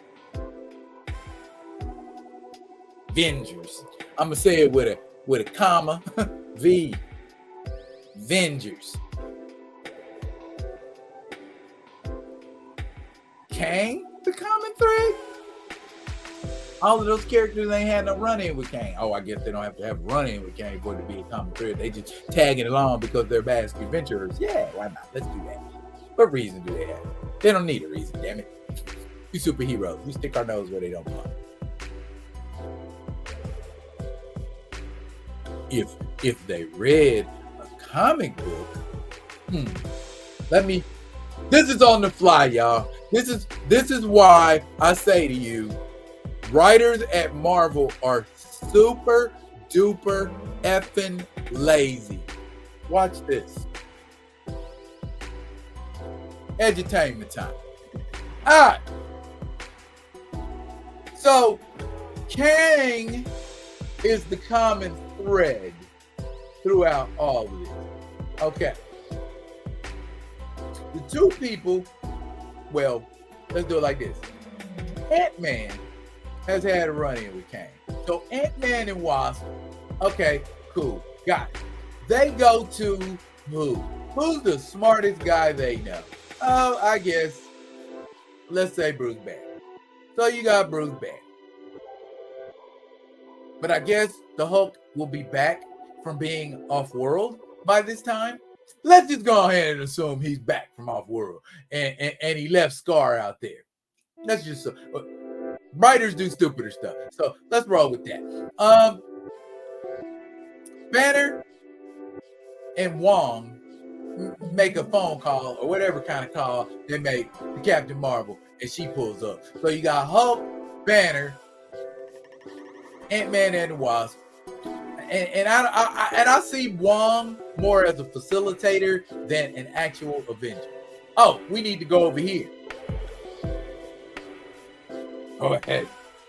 Avengers? I'm gonna say it with a comma. Avengers. Kang, the common thread? All of those characters ain't had no run-in with Kang. Oh, I guess they don't have to have run-in with Kang for it to be a common thread. They just tagging along because they're basket adventurers. Yeah, why not? Let's do that. What reason do they have? They don't need a reason, damn it. We superheroes. We stick our nose where they don't belong. If they read a comic book, this is on the fly, y'all. This is why I say to you, writers at Marvel are super duper effing lazy. Watch this. Edutainment time. All right. So, Kang is the common thread throughout all of this. Okay. The two people, well, let's do it like this. Ant-Man has had a run-in with Kang. So Ant-Man and Wasp, okay, cool, got it. They go to who? Who's the smartest guy they know? Oh, I guess, let's say Bruce Banner. So you got Bruce Banner. But I guess the Hulk will be back from being off-world by this time. Let's just go ahead and assume he's back from off-world and he left Scar out there. Let's just writers do stupider stuff. So let's roll with that. Banner and Wong make a phone call or whatever kind of call they make to Captain Marvel, and she pulls up. So you got Hulk, Banner, Ant-Man and the Wasp, and I see Wong more as a facilitator than an actual Avenger. Oh, we need to go over here. Go ahead.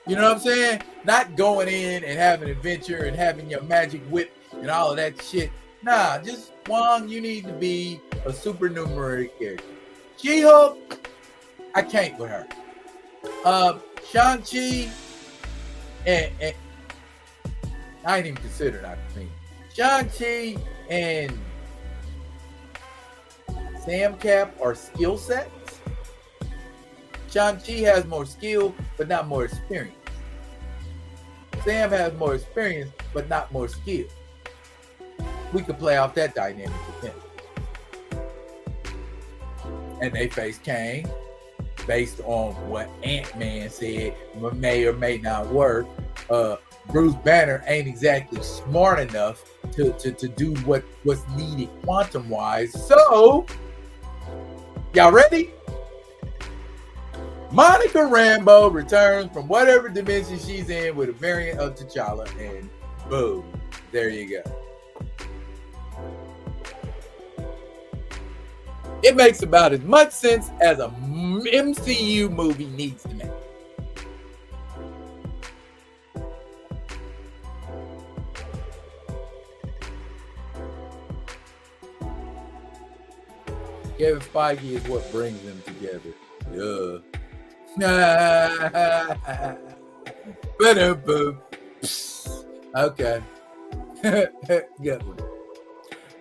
You know what I'm saying? Not going in and having an adventure and having your magic whip and all of that shit. Nah, just Wong, you need to be a supernumerary character. She-Hulk, I can't with her. Shang-Chi, and I ain't even considered not to me. Shang-Chi and Sam Cap are skill sets. Shang-Chi has more skill, but not more experience. Sam has more experience, but not more skill. We could play off that dynamic with him. and they face Kang. Based on what Ant-Man said, may or may not work. Bruce Banner ain't exactly smart enough to do what's needed quantum wise. So, y'all ready? Monica Rambeau returns from whatever dimension she's in with a variant of T'Challa, and boom, there you go. It makes about as much sense as a MCU movie needs to make. Kevin Feige is what brings them together. Okay. Good one.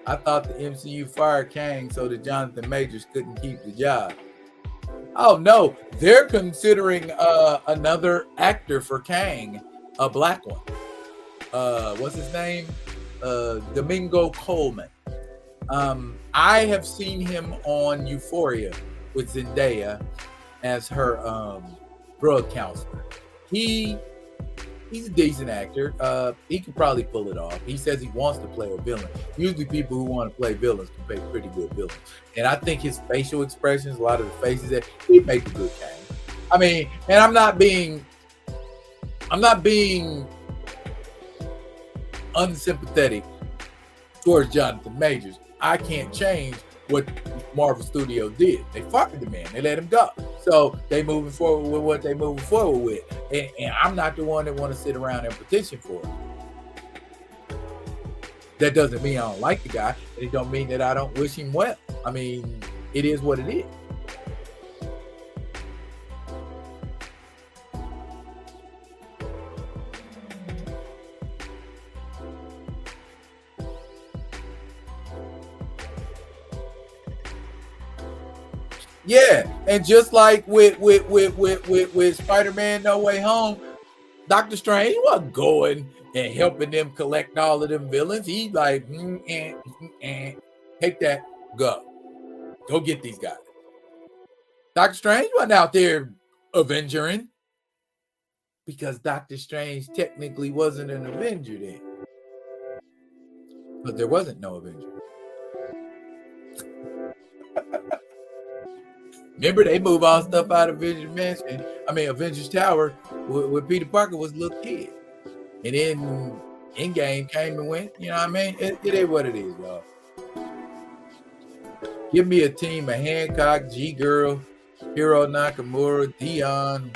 I thought the MCU fired Kang so that Jonathan Majors couldn't keep the job. Oh no, they're considering another actor for Kang, a black one. What's his name? Domingo Coleman. I have seen him on Euphoria with Zendaya as her drug counselor. He's a decent actor. He could probably pull it off. He says he wants to play a villain. Usually people who want to play villains can play pretty good villains. And I think his facial expressions, a lot of the faces that he make a good Kang. I mean, and I'm not being unsympathetic towards Jonathan Majors. I can't change what Marvel Studios did. They fired the man. They let him go. So they moving forward with what they moving forward with. And I'm not the one that want to sit around and petition for it. That doesn't mean I don't like the guy. And it don't mean that I don't wish him well. I mean, it is what it is. Yeah, and just like with Spider-Man No Way Home, Doctor Strange wasn't going and helping them collect all of them villains. He's like, take that, go get these guys. Doctor Strange wasn't out there avenging because Doctor Strange technically wasn't an Avenger then, but there wasn't no Avenger. Remember, they move all stuff out of Avengers Tower where Peter Parker was a little kid. And then Endgame came and went. You know what I mean? It is what it is, y'all. Give me a team of Hancock, G-Girl, Hiro Nakamura, Dion.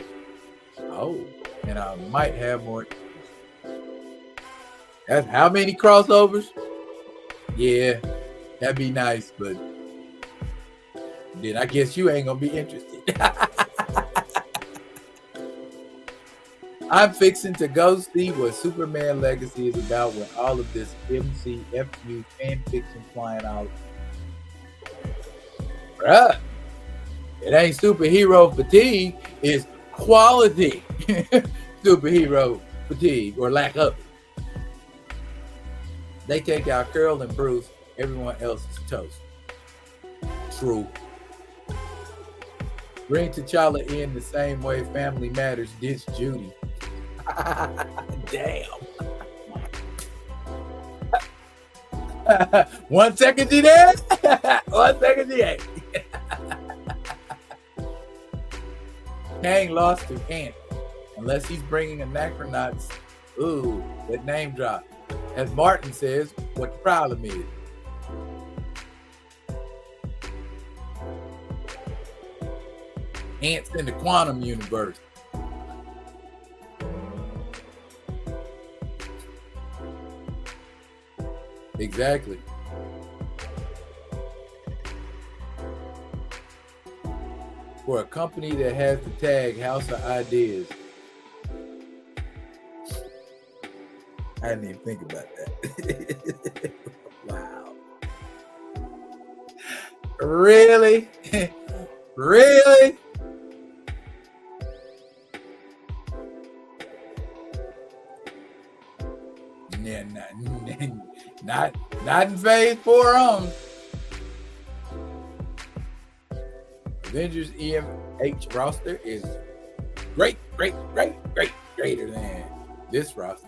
Oh, and I might have more. That's how many crossovers? Yeah, that'd be nice, but then I guess you ain't gonna be interested. I'm fixing to go see what Superman Legacy is about with all of this MCFU fan fiction flying out. Bruh, it ain't superhero fatigue, it's quality superhero fatigue or lack of it. They take out Carol and Bruce, everyone else is toast. True. Bring T'Challa in the same way Family Matters ditched Judy. Damn. 1 second she there, 1 second she ain't. Kang lost to Ant, unless he's bringing Anachronauts. Ooh, that name drop. As Martin says, what the problem is. Ants in the quantum universe. Exactly. For a company that has the tag House of Ideas. I didn't even think about that. Wow. Really? Really? Yeah, not in phase 4 on. Avengers EMH roster is greater than this roster.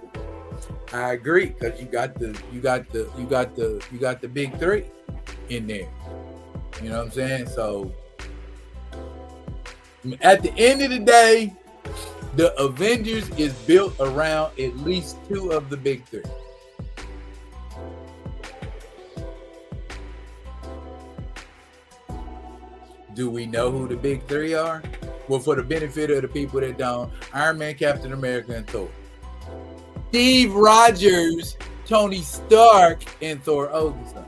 I agree, because you got the big three in there. You know what I'm saying? So at the end of the day, the Avengers is built around at least two of the big three. Do we know who the big three are? Well, for the benefit of the people that don't, Iron Man, Captain America, and Thor. Steve Rogers, Tony Stark, and Thor Odinson.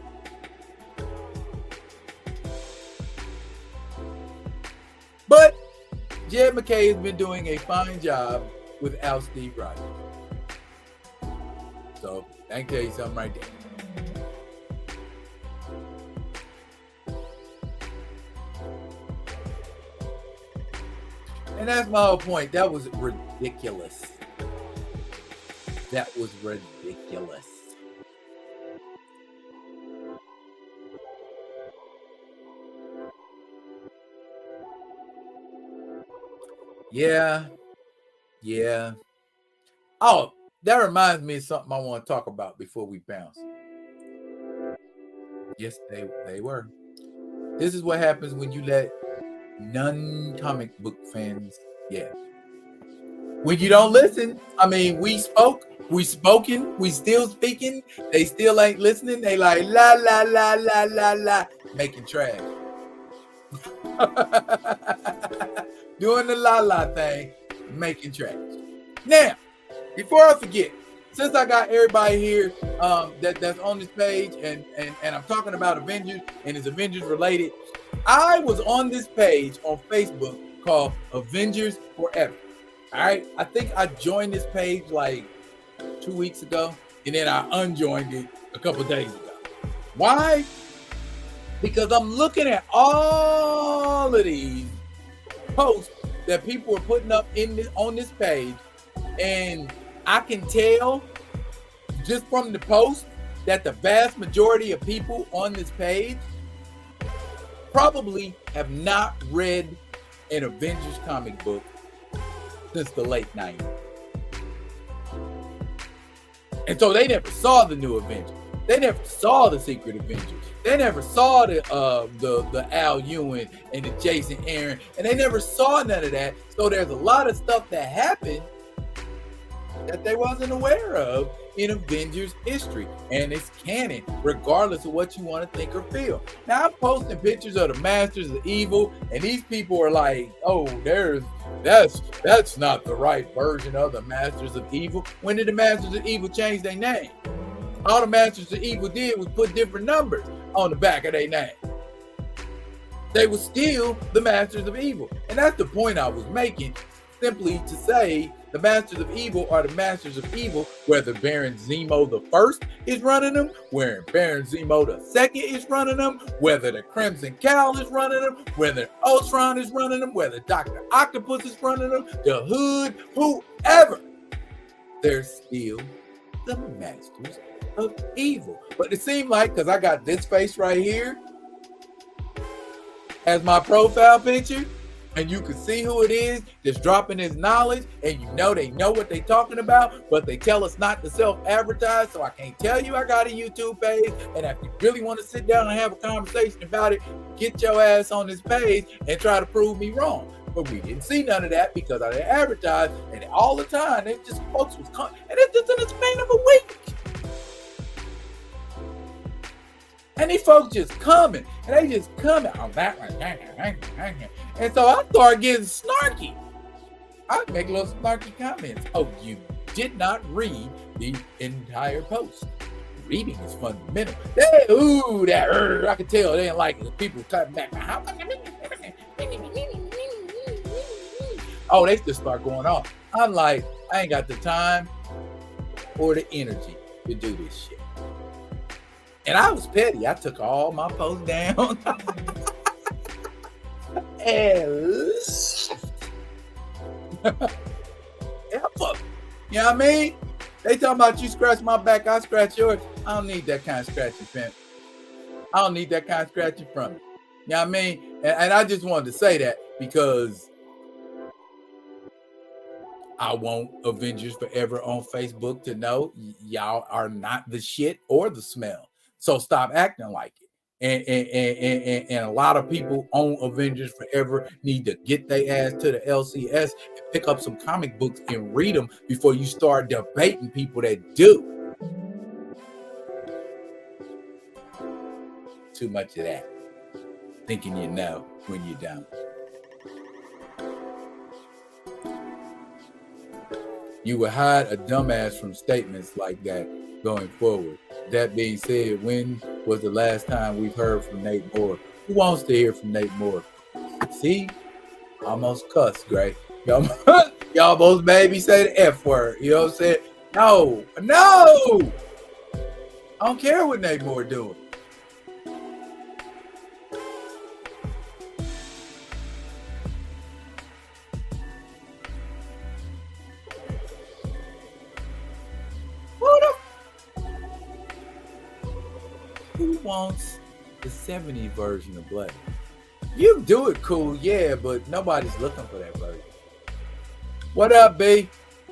But Jed MacKay has been doing a fine job without Steve Rogers. So I can tell you something right there. And that's my whole point. That was ridiculous. That was ridiculous. Yeah. Oh, that reminds me of something I want to talk about before we bounce. Yes, they were. This is what happens when you let non-comic book fans, when you don't listen. I mean, we still speaking, they still ain't listening. They like la la la la la la, making trash. Doing the la la thing, making trash. Now, before I forget, since I got everybody here that's on this page, and I'm talking about Avengers and it's Avengers related, I was on this page on Facebook called Avengers Forever. All right, I think I joined this page like 2 weeks ago, and then I unjoined it a couple days ago. Why? Because I'm looking at all of these posts that people are putting up on this page, and I can tell just from the post that the vast majority of people on this page probably have not read an Avengers comic book since the late 90s. And so they never saw the new Avengers. They never saw the Secret Avengers. They never saw the Al Ewing and the Jason Aaron, and they never saw none of that. So there's a lot of stuff that happened that they wasn't aware of in Avengers history, and it's canon regardless of what you want to think or feel. Now, I'm posting pictures of the Masters of Evil, and these people are like, oh, that's not the right version of the Masters of Evil. When did the Masters of Evil change their name? All the Masters of Evil did was put different numbers on the back of their name. They were still the Masters of Evil, and that's the point I was making, simply to say the Masters of Evil are the Masters of Evil, whether Baron Zemo the First is running them, whether Baron Zemo the Second is running them, whether the Crimson Cowl is running them, whether Ultron is running them, whether Dr. Octopus is running them, the Hood, whoever. They're still the Masters of Evil. But it seemed like, because I got this face right here as my profile picture, and you can see who it is that's dropping his knowledge, and you know they know what they're talking about, but they tell us not to self-advertise, so I can't tell you I got a YouTube page, and if you really want to sit down and have a conversation about it, get your ass on this page and try to prove me wrong. But we didn't see none of that because I didn't advertise, and all the time, they just folks was coming, and it's just in the span of a week. And these folks just coming, and they just coming on that one. And so I started getting snarky. I make little snarky comments. Oh, you did not read the entire post. Reading is fundamental. I can tell they didn't like it. People cutting back. Oh, they just start going off. I'm like, I ain't got the time or the energy to do this shit. And I was petty. I took all my posts down. And fuck. You know what I mean? They talking about you scratch my back, I scratch yours. I don't need that kind of scratching, pimp. I don't need that kind of scratching from me. You know what I mean? And I just wanted to say that because I want Avengers Forever on Facebook to know y'all are not the shit or the smell. So stop acting like it. And a lot of people on Avengers Forever need to get their ass to the LCS and pick up some comic books and read them before you start debating people that do. Too much of that. Thinking you know when you don't. You would hide a dumbass from statements like that going forward. That being said, when was the last time we've heard from Nate Moore? Who wants to hear from Nate Moore? See? Almost cussed, Gray. Y'all almost made me say the F word. You know what I'm saying? No. I don't care what Nate Moore doing. Who wants the 70 version of Blade? You do it cool, yeah, but nobody's looking for that version. What up, B?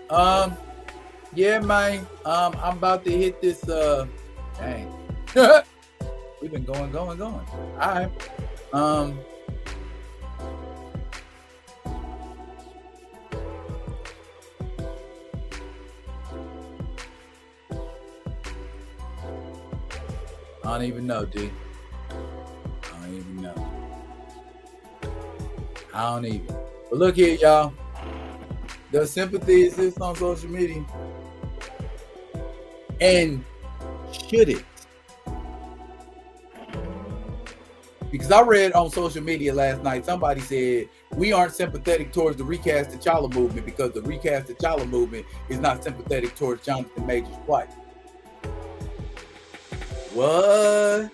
Yeah, man. I'm about to hit this. Dang. We've been going. All right. I don't even know, D. I don't even know. But look here, y'all. The sympathy exists on social media. And should it? Because I read on social media last night, somebody said, we aren't sympathetic towards the Recast T'Challa movement because the Recast T'Challa movement is not sympathetic towards Jonathan Majors' plight. What?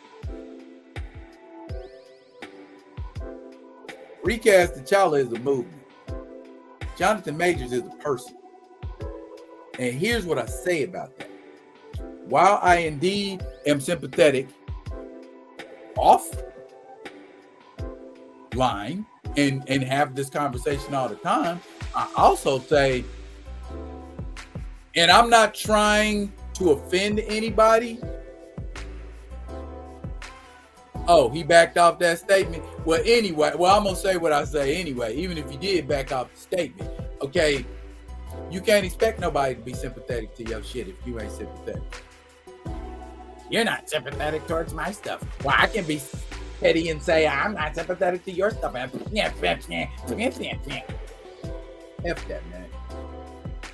Recast T'Challa is a movement. Jonathan Majors is a person. And here's what I say about that. While I indeed am sympathetic offline and have this conversation all the time, I also say, and I'm not trying to offend anybody. Oh, he backed off that statement. Well, anyway, I'm going to say what I say anyway, even if you did back off the statement. Okay, you can't expect nobody to be sympathetic to your shit if you ain't sympathetic. You're not sympathetic towards my stuff. Well, I can be petty and say I'm not sympathetic to your stuff. F that, man.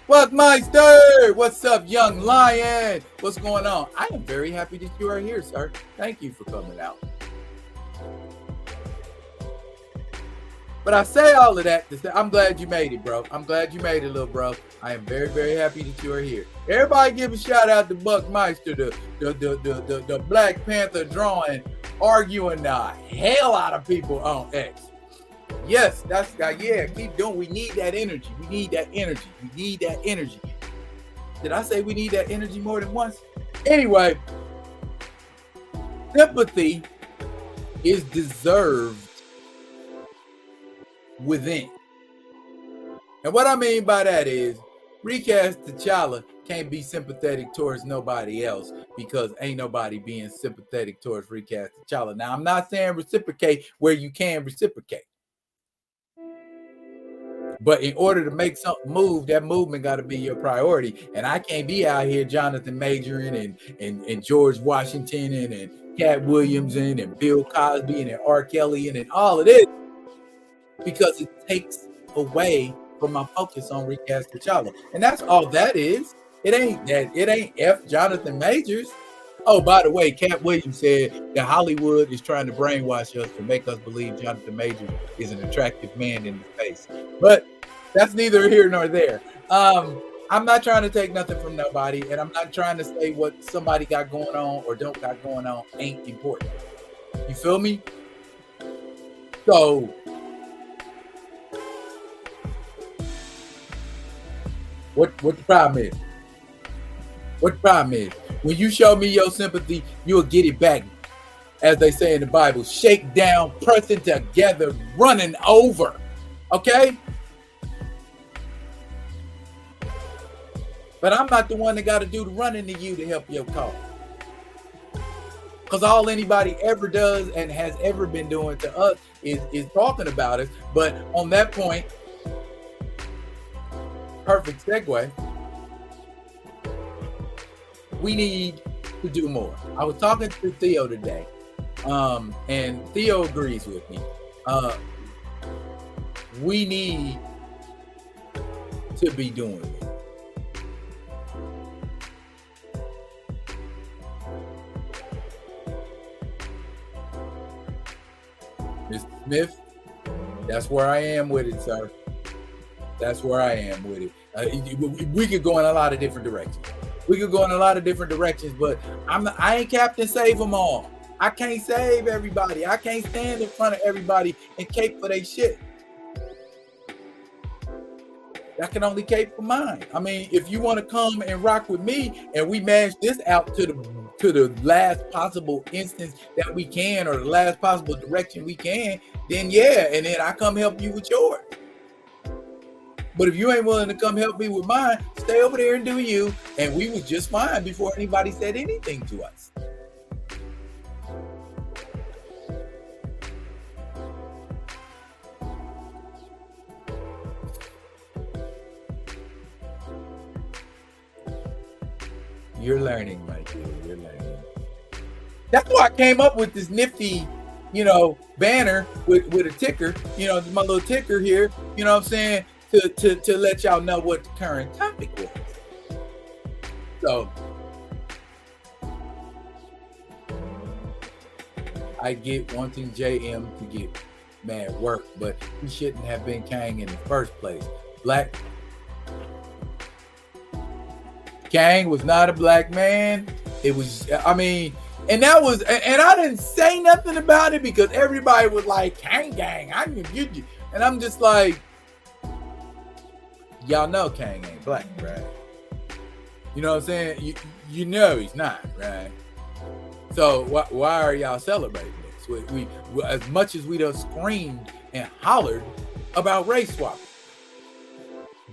Buckmeister, what's up, young lion? What's going on? I am very happy that you are here, sir. Thank you for coming out. But I say all of that to say, I'm glad you made it, bro. I'm glad you made it, little bro. I am very, very happy that you are here. Everybody give a shout out to Buckmeister, the Black Panther drawing, arguing the hell out of people on X. Yes, that's yeah, keep doing. We need that energy. We need that energy. Did I say we need that energy more than once? Anyway, sympathy is deserved within. And what I mean by that is Recast T'Challa can't be sympathetic towards nobody else because ain't nobody being sympathetic towards Recast T'Challa. Now, I'm not saying reciprocate where you can reciprocate. But in order to make something move, that movement got to be your priority. And I can't be out here Jonathan Majoring and George Washington and Cat Williams and Bill Cosby and R. Kelly and all of this because it takes away from my focus on Recast T'Challa. And that's all that is. It ain't F Jonathan Majors. Oh, by the way, Cat Williams said that Hollywood is trying to brainwash us to make us believe Jonathan Majors is an attractive man in the face. But that's neither here nor there. I'm not trying to take nothing from nobody, and I'm not trying to say what somebody got going on or don't got going on ain't important. You feel me? So, what the problem is? What the problem is? When you show me your sympathy, you'll get it back as they say in the Bible, shake down, pressing together, running over. Okay? But I'm not the one that got to do the running to you to help your cause. Because all anybody ever does and has ever been doing to us is talking about us. But on that point, perfect segue, we need to do more. I was talking to Theo today, and Theo agrees with me. We need to be doing more. Mr. Smith, that's where I am with it, sir. That's where I am with it. We could go in a lot of different directions. But I ain't Captain Save Them All. I can't save everybody. I can't stand in front of everybody and cape for their shit. I can only cape for mine. I mean, if you want to come and rock with me and we manage this out to the last possible instance that we can, or the last possible direction we can, then yeah, and then I come help you with yours. But if you ain't willing to come help me with mine, stay over there and do you. And we was just fine before anybody said anything to us. You're learning, my dear. You're learning. That's why I came up with this nifty, banner with a ticker, my little ticker here, you know what I'm saying, to let y'all know what the current topic was. So I get wanting JM to get mad work, but he shouldn't have been Kang in the first place. Kang was not a black man. It was, and I didn't say nothing about it because everybody was like, Kang gang, and I'm just like, y'all know Kang ain't black, right? You know what I'm saying? You know he's not, right? So why are y'all celebrating this? We as much as we done screamed and hollered about race swap,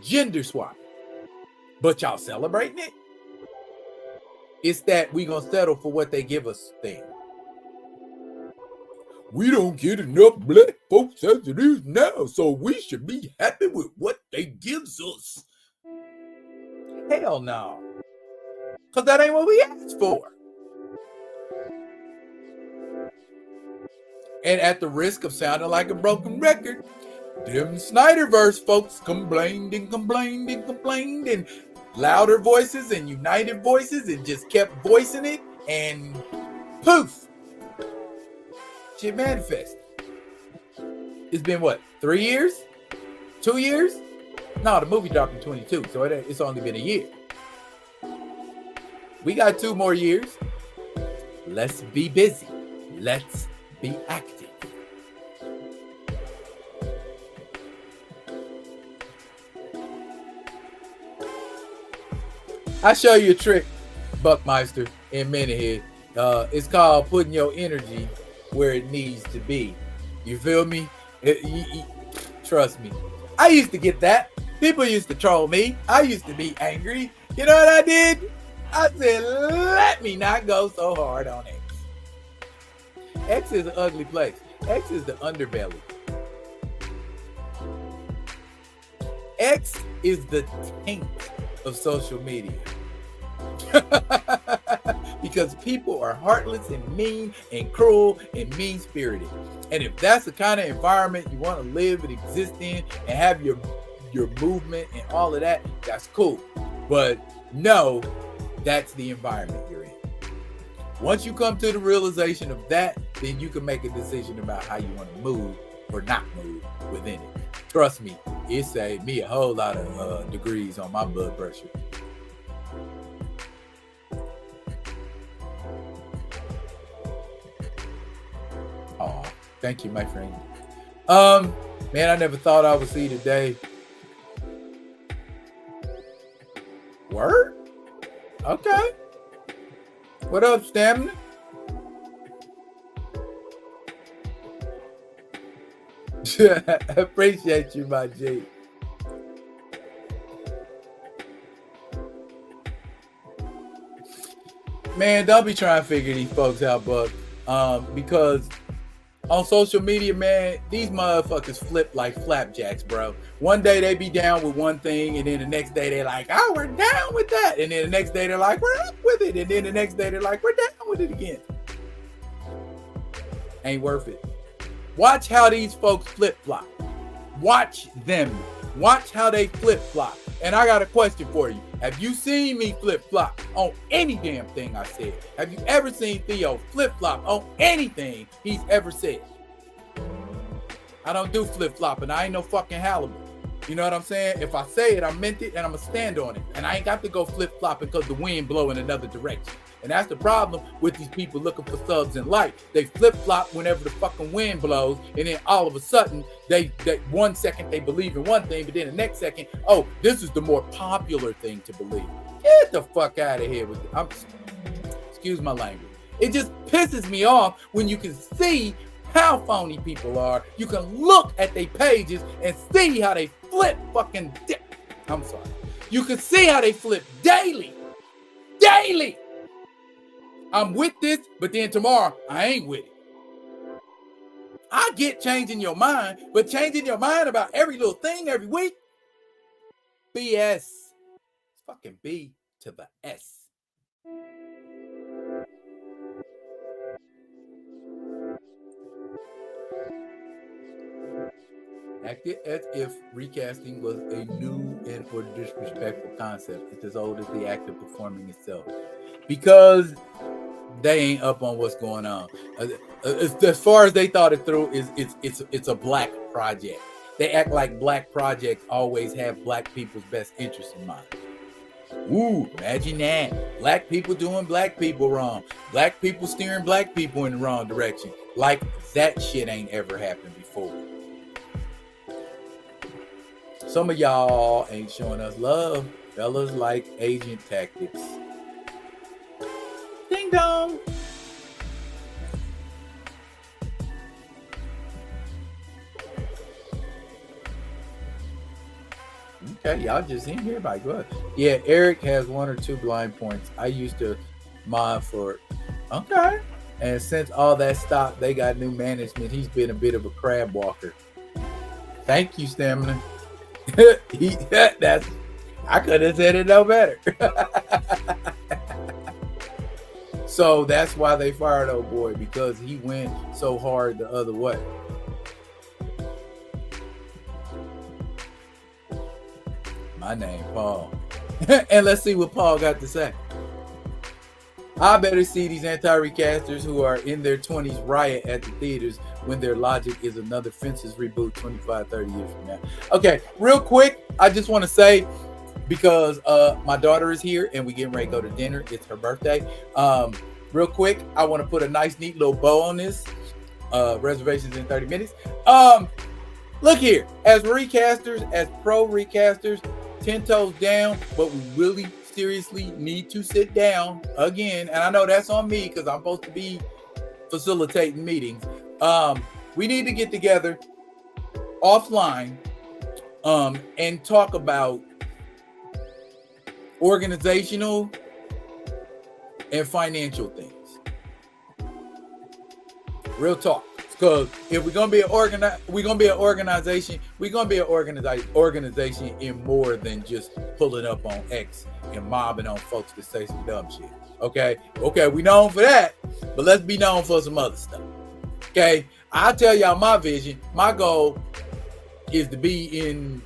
gender swap, but y'all celebrating it? It's that we gonna settle for what they give us thing. We don't get enough black folks as it is now, so we should be happy with what they gives us. Hell no. Because that ain't what we asked for. And at the risk of sounding like a broken record, them Snyderverse folks complained and louder voices and united voices and just kept voicing it, and poof, shit manifested. It's been what, 3 years? 2 years? No, the movie dropped in 22, so it's only been a year. We got 2 more years. Let's be busy. Let's be active. I show you a trick, Buckmeister and Menahead. It's called putting your energy where it needs to be. You feel me? Trust me. I used to get that. People used to troll me. I used to be angry. You know what I did? I said, let me not go so hard on X. X is an ugly place. X is the underbelly. X is the taint of social media. Because people are heartless and mean and cruel and mean-spirited. And if that's the kind of environment you want to live and exist in and have your movement and all of that, that's cool. But no, that's the environment you're in. Once you come to the realization of that, then you can make a decision about how you want to move or not move within it. Trust me, it saved me a whole lot of degrees on my blood pressure. Oh, thank you, my friend. Man, I never thought I would see today. Word? Okay. What up, Stamina? Appreciate you, my G. Man, don't be trying to figure these folks out, Buck. Because on social media, man, these motherfuckers flip like flapjacks, bro. One day they be down with one thing, and then the next day they're like, oh, we're down with that. And then the next day they're like, we're up with it. And then the next day they're like, we're down with it again. Ain't worth it. Watch how these folks flip-flop. Watch them. Watch how they flip-flop. And I got a question for you. Have you seen me flip-flop on any damn thing I said? Have you ever seen Theo flip-flop on anything he's ever said? I don't do flip-flopping. I ain't no fucking Halliburton. You know what I'm saying? If I say it, I meant it, and I'm going to stand on it. And I ain't got to go flip-flopping because the wind blow in another direction. And that's the problem with these people looking for subs in life. They flip-flop whenever the fucking wind blows, and then all of a sudden, they 1 second they believe in one thing, but then the next second, oh, this is the more popular thing to believe. Get the fuck out of here with it. Excuse my language. It just pisses me off when you can see how phony people are. You can look at their pages and see how they flip fucking I'm sorry. You can see how they flip daily. Daily. I'm with this, but then tomorrow I ain't with it. I get changing your mind, but changing your mind about every little thing every week, BS. It's fucking B to the S. Acted as if recasting was a new and or disrespectful concept. It's as old as the act of performing itself. Because they ain't up on what's going on. As far as they thought it through, it's a black project. They act like black projects always have black people's best interests in mind. Ooh, imagine that. Black people doing black people wrong. Black people steering black people in the wrong direction. Like that shit ain't ever happened before. Some of y'all ain't showing us love. Fellas like agent tactics. Ding dong. Okay, y'all just in here by good. Yeah, Eric has 1 or 2 blind points. I used to mod for it. Okay. And since all that stopped, they got new management. He's been a bit of a crab walker. Thank you, Stamina. I could have said it no better. So that's why they fired old boy, because he went so hard the other way. My name, Paul. And let's see what Paul got to say. I better see these anti-recasters who are in their 20s riot at the theaters when their logic is another Fences reboot 25, 30 years from now. Okay, real quick, I just want to say, because my daughter is here and we getting ready to go to dinner. It's her birthday. Real quick, I want to put a nice, neat little bow on this. Reservations in 30 minutes. Look here, as recasters, as pro recasters, 10 toes down, but we really seriously need to sit down again. And I know that's on me because I'm supposed to be facilitating meetings. We need to get together offline and talk about organizational and financial things. Real talk. Because if we're gonna be an organization, we're gonna be an organization in more than just pulling up on X and mobbing on folks to say some dumb shit. Okay, we known for that, but let's be known for some other stuff. Okay, I'll tell y'all my vision. My goal is to be in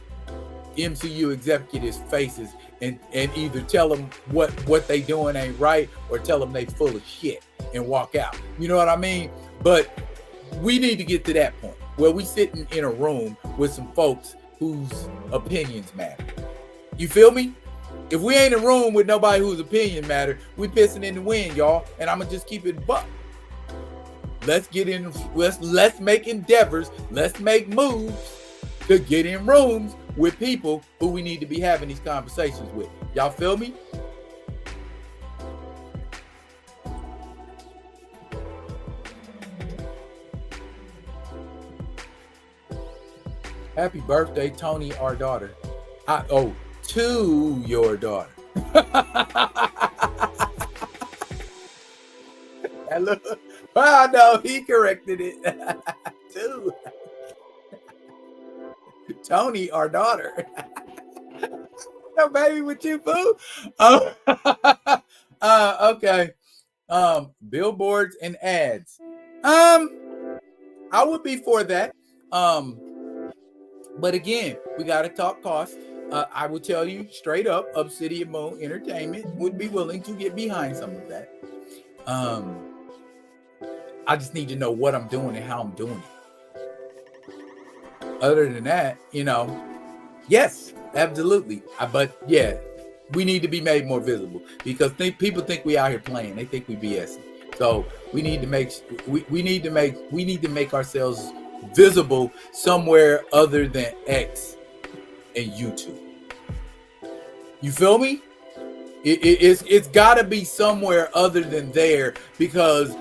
MCU executives' faces and either tell them what they doing ain't right or tell them they full of shit and walk out. You know what I mean? But we need to get to that point where we sitting in a room with some folks whose opinions matter. You feel me? If we ain't in a room with nobody whose opinion matter, we pissing in the wind, y'all. And I'm gonna just keep it buck. Let's get in. Let's make endeavors. Let's make moves to get in rooms with people who we need to be having these conversations with. Y'all feel me? Happy birthday, Tony, our daughter. To your daughter. Well, no, he corrected it. To Tony, our daughter. No baby with you, boo. Okay. Billboards and ads. I would be for that. But again, we got to talk cost. I will tell you straight up, Obsidian Moon Entertainment would be willing to get behind some of that. I just need to know what I'm doing and how I'm doing it. Other than that, yes, absolutely. But yeah, we need to be made more visible because people think we out here playing. They think we BSing. So we need to make ourselves visible somewhere other than X and YouTube. You feel me? It's got to be somewhere other than there, because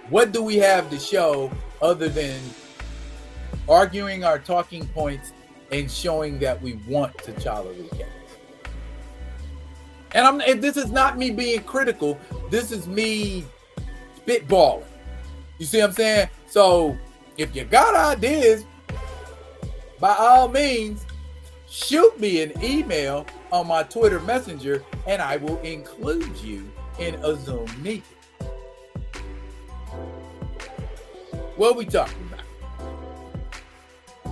what do we have to show other than arguing our talking points and showing that we want T'Challa recast? And this is not me being critical. This is me spitballing. You see what I'm saying? So if you got ideas, by all means, shoot me an email on my Twitter Messenger, and I will include you in a Zoom meeting. What are we talking about?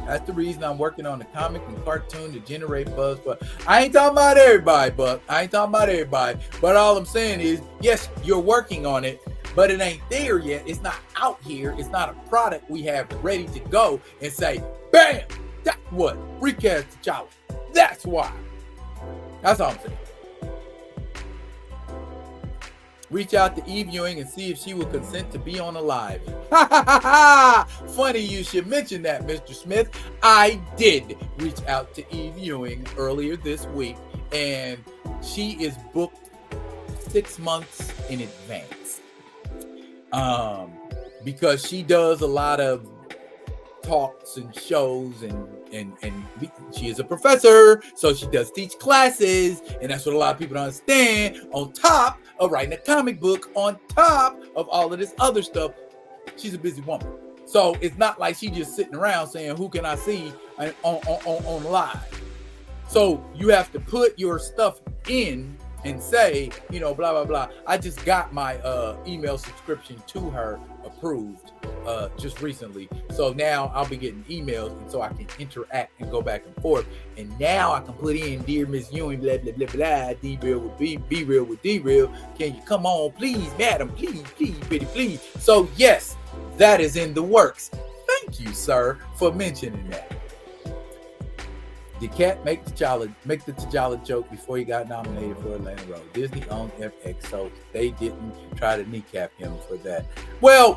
That's the reason I'm working on the comic and cartoon to generate buzz. But I ain't talking about everybody, Buck. I ain't talking about everybody. But all I'm saying is, yes, you're working on it, but it ain't there yet. It's not out here. It's not a product we have ready to go and say, bam, that's what, recast T'Challa. That's why. That's all I'm saying. Reach out to Eve Ewing and see if she will consent to be on a live. Funny you should mention that, Mr. Smith. I did reach out to Eve Ewing earlier this week, and she is booked 6 months in advance. Because she does a lot of talks and shows, and she is a professor, so she does teach classes, and that's what a lot of people don't understand. On top of writing a comic book, on top of all of this other stuff, she's a busy woman. So it's not like she just sitting around saying, who can I see on live? So you have to put your stuff in and say, blah, blah, blah. I just got my email subscription to her approved just recently. So now I'll be getting emails, and so I can interact and go back and forth. And now I can put in, dear Miss Ewing, blah, blah, blah, blah, D-Real with B-Real with D-Real. Can you come on, please, madam, please, pretty, please. So yes, that is in the works. Thank you, sir, for mentioning that. Did Cat make the T'Challa joke before he got nominated for Atlanta Road? Disney owned FX, so they didn't try to kneecap him for that. Well,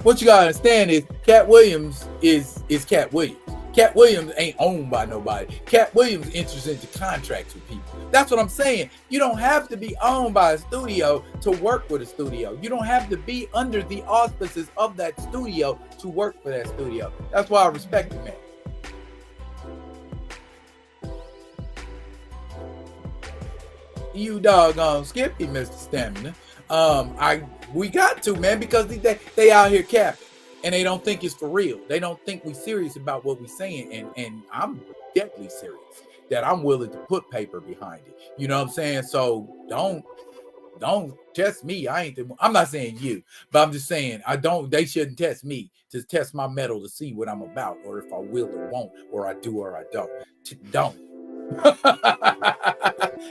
what you gotta understand is Cat Williams is Cat Williams. Cat Williams ain't owned by nobody. Cat Williams enters into contracts with people. That's what I'm saying. You don't have to be owned by a studio to work with a studio. You don't have to be under the auspices of that studio to work for that studio. That's why I respect the man. You doggone Skippy, Mr. Stamina. We got to, man, because they out here capping, and they don't think it's for real. They don't think we serious about what we saying, and I'm definitely serious that I'm willing to put paper behind it. You know what I'm saying? So don't test me. I'm not saying you, but I'm just saying they shouldn't test me to test my metal to see what I'm about, or if I will or won't, or I do or I don't. Don't.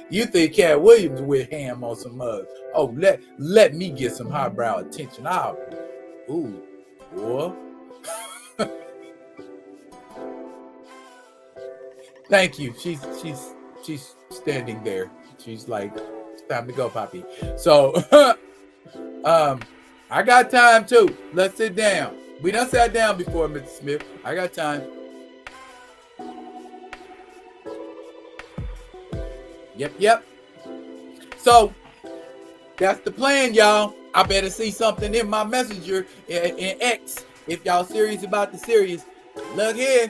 You think Cat Williams with ham on some mugs? Oh, let me get some highbrow attention. Ooh, boy. Thank you. She's standing there. She's like, it's time to go, Poppy. So, I got time too. Let's sit down. We done sat down before, Mr. Smith. I got time. Yep. So that's the plan, y'all. I better see something in my messenger in X if y'all serious about the series. Look here,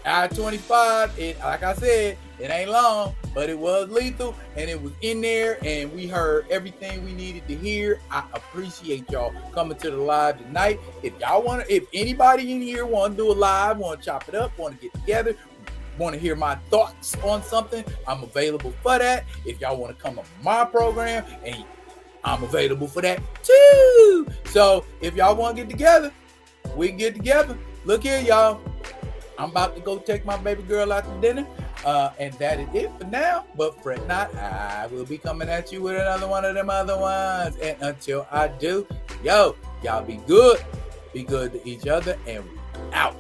I-25, it, like I said, it ain't long, but it was lethal, and it was in there, and we heard everything we needed to hear. I appreciate y'all coming to the live tonight. If anybody in here want to do a live, want to chop it up, want to get together, want to hear my thoughts on something, I'm available for that. If y'all want to come on my program, and I'm available for that too. So if y'all want to get together, we can get together. Look here, y'all. I'm about to go take my baby girl out to dinner. And that is it for now. But fret not, I will be coming at you with another one of them other ones. And until I do, y'all be good. Be good to each other. And out.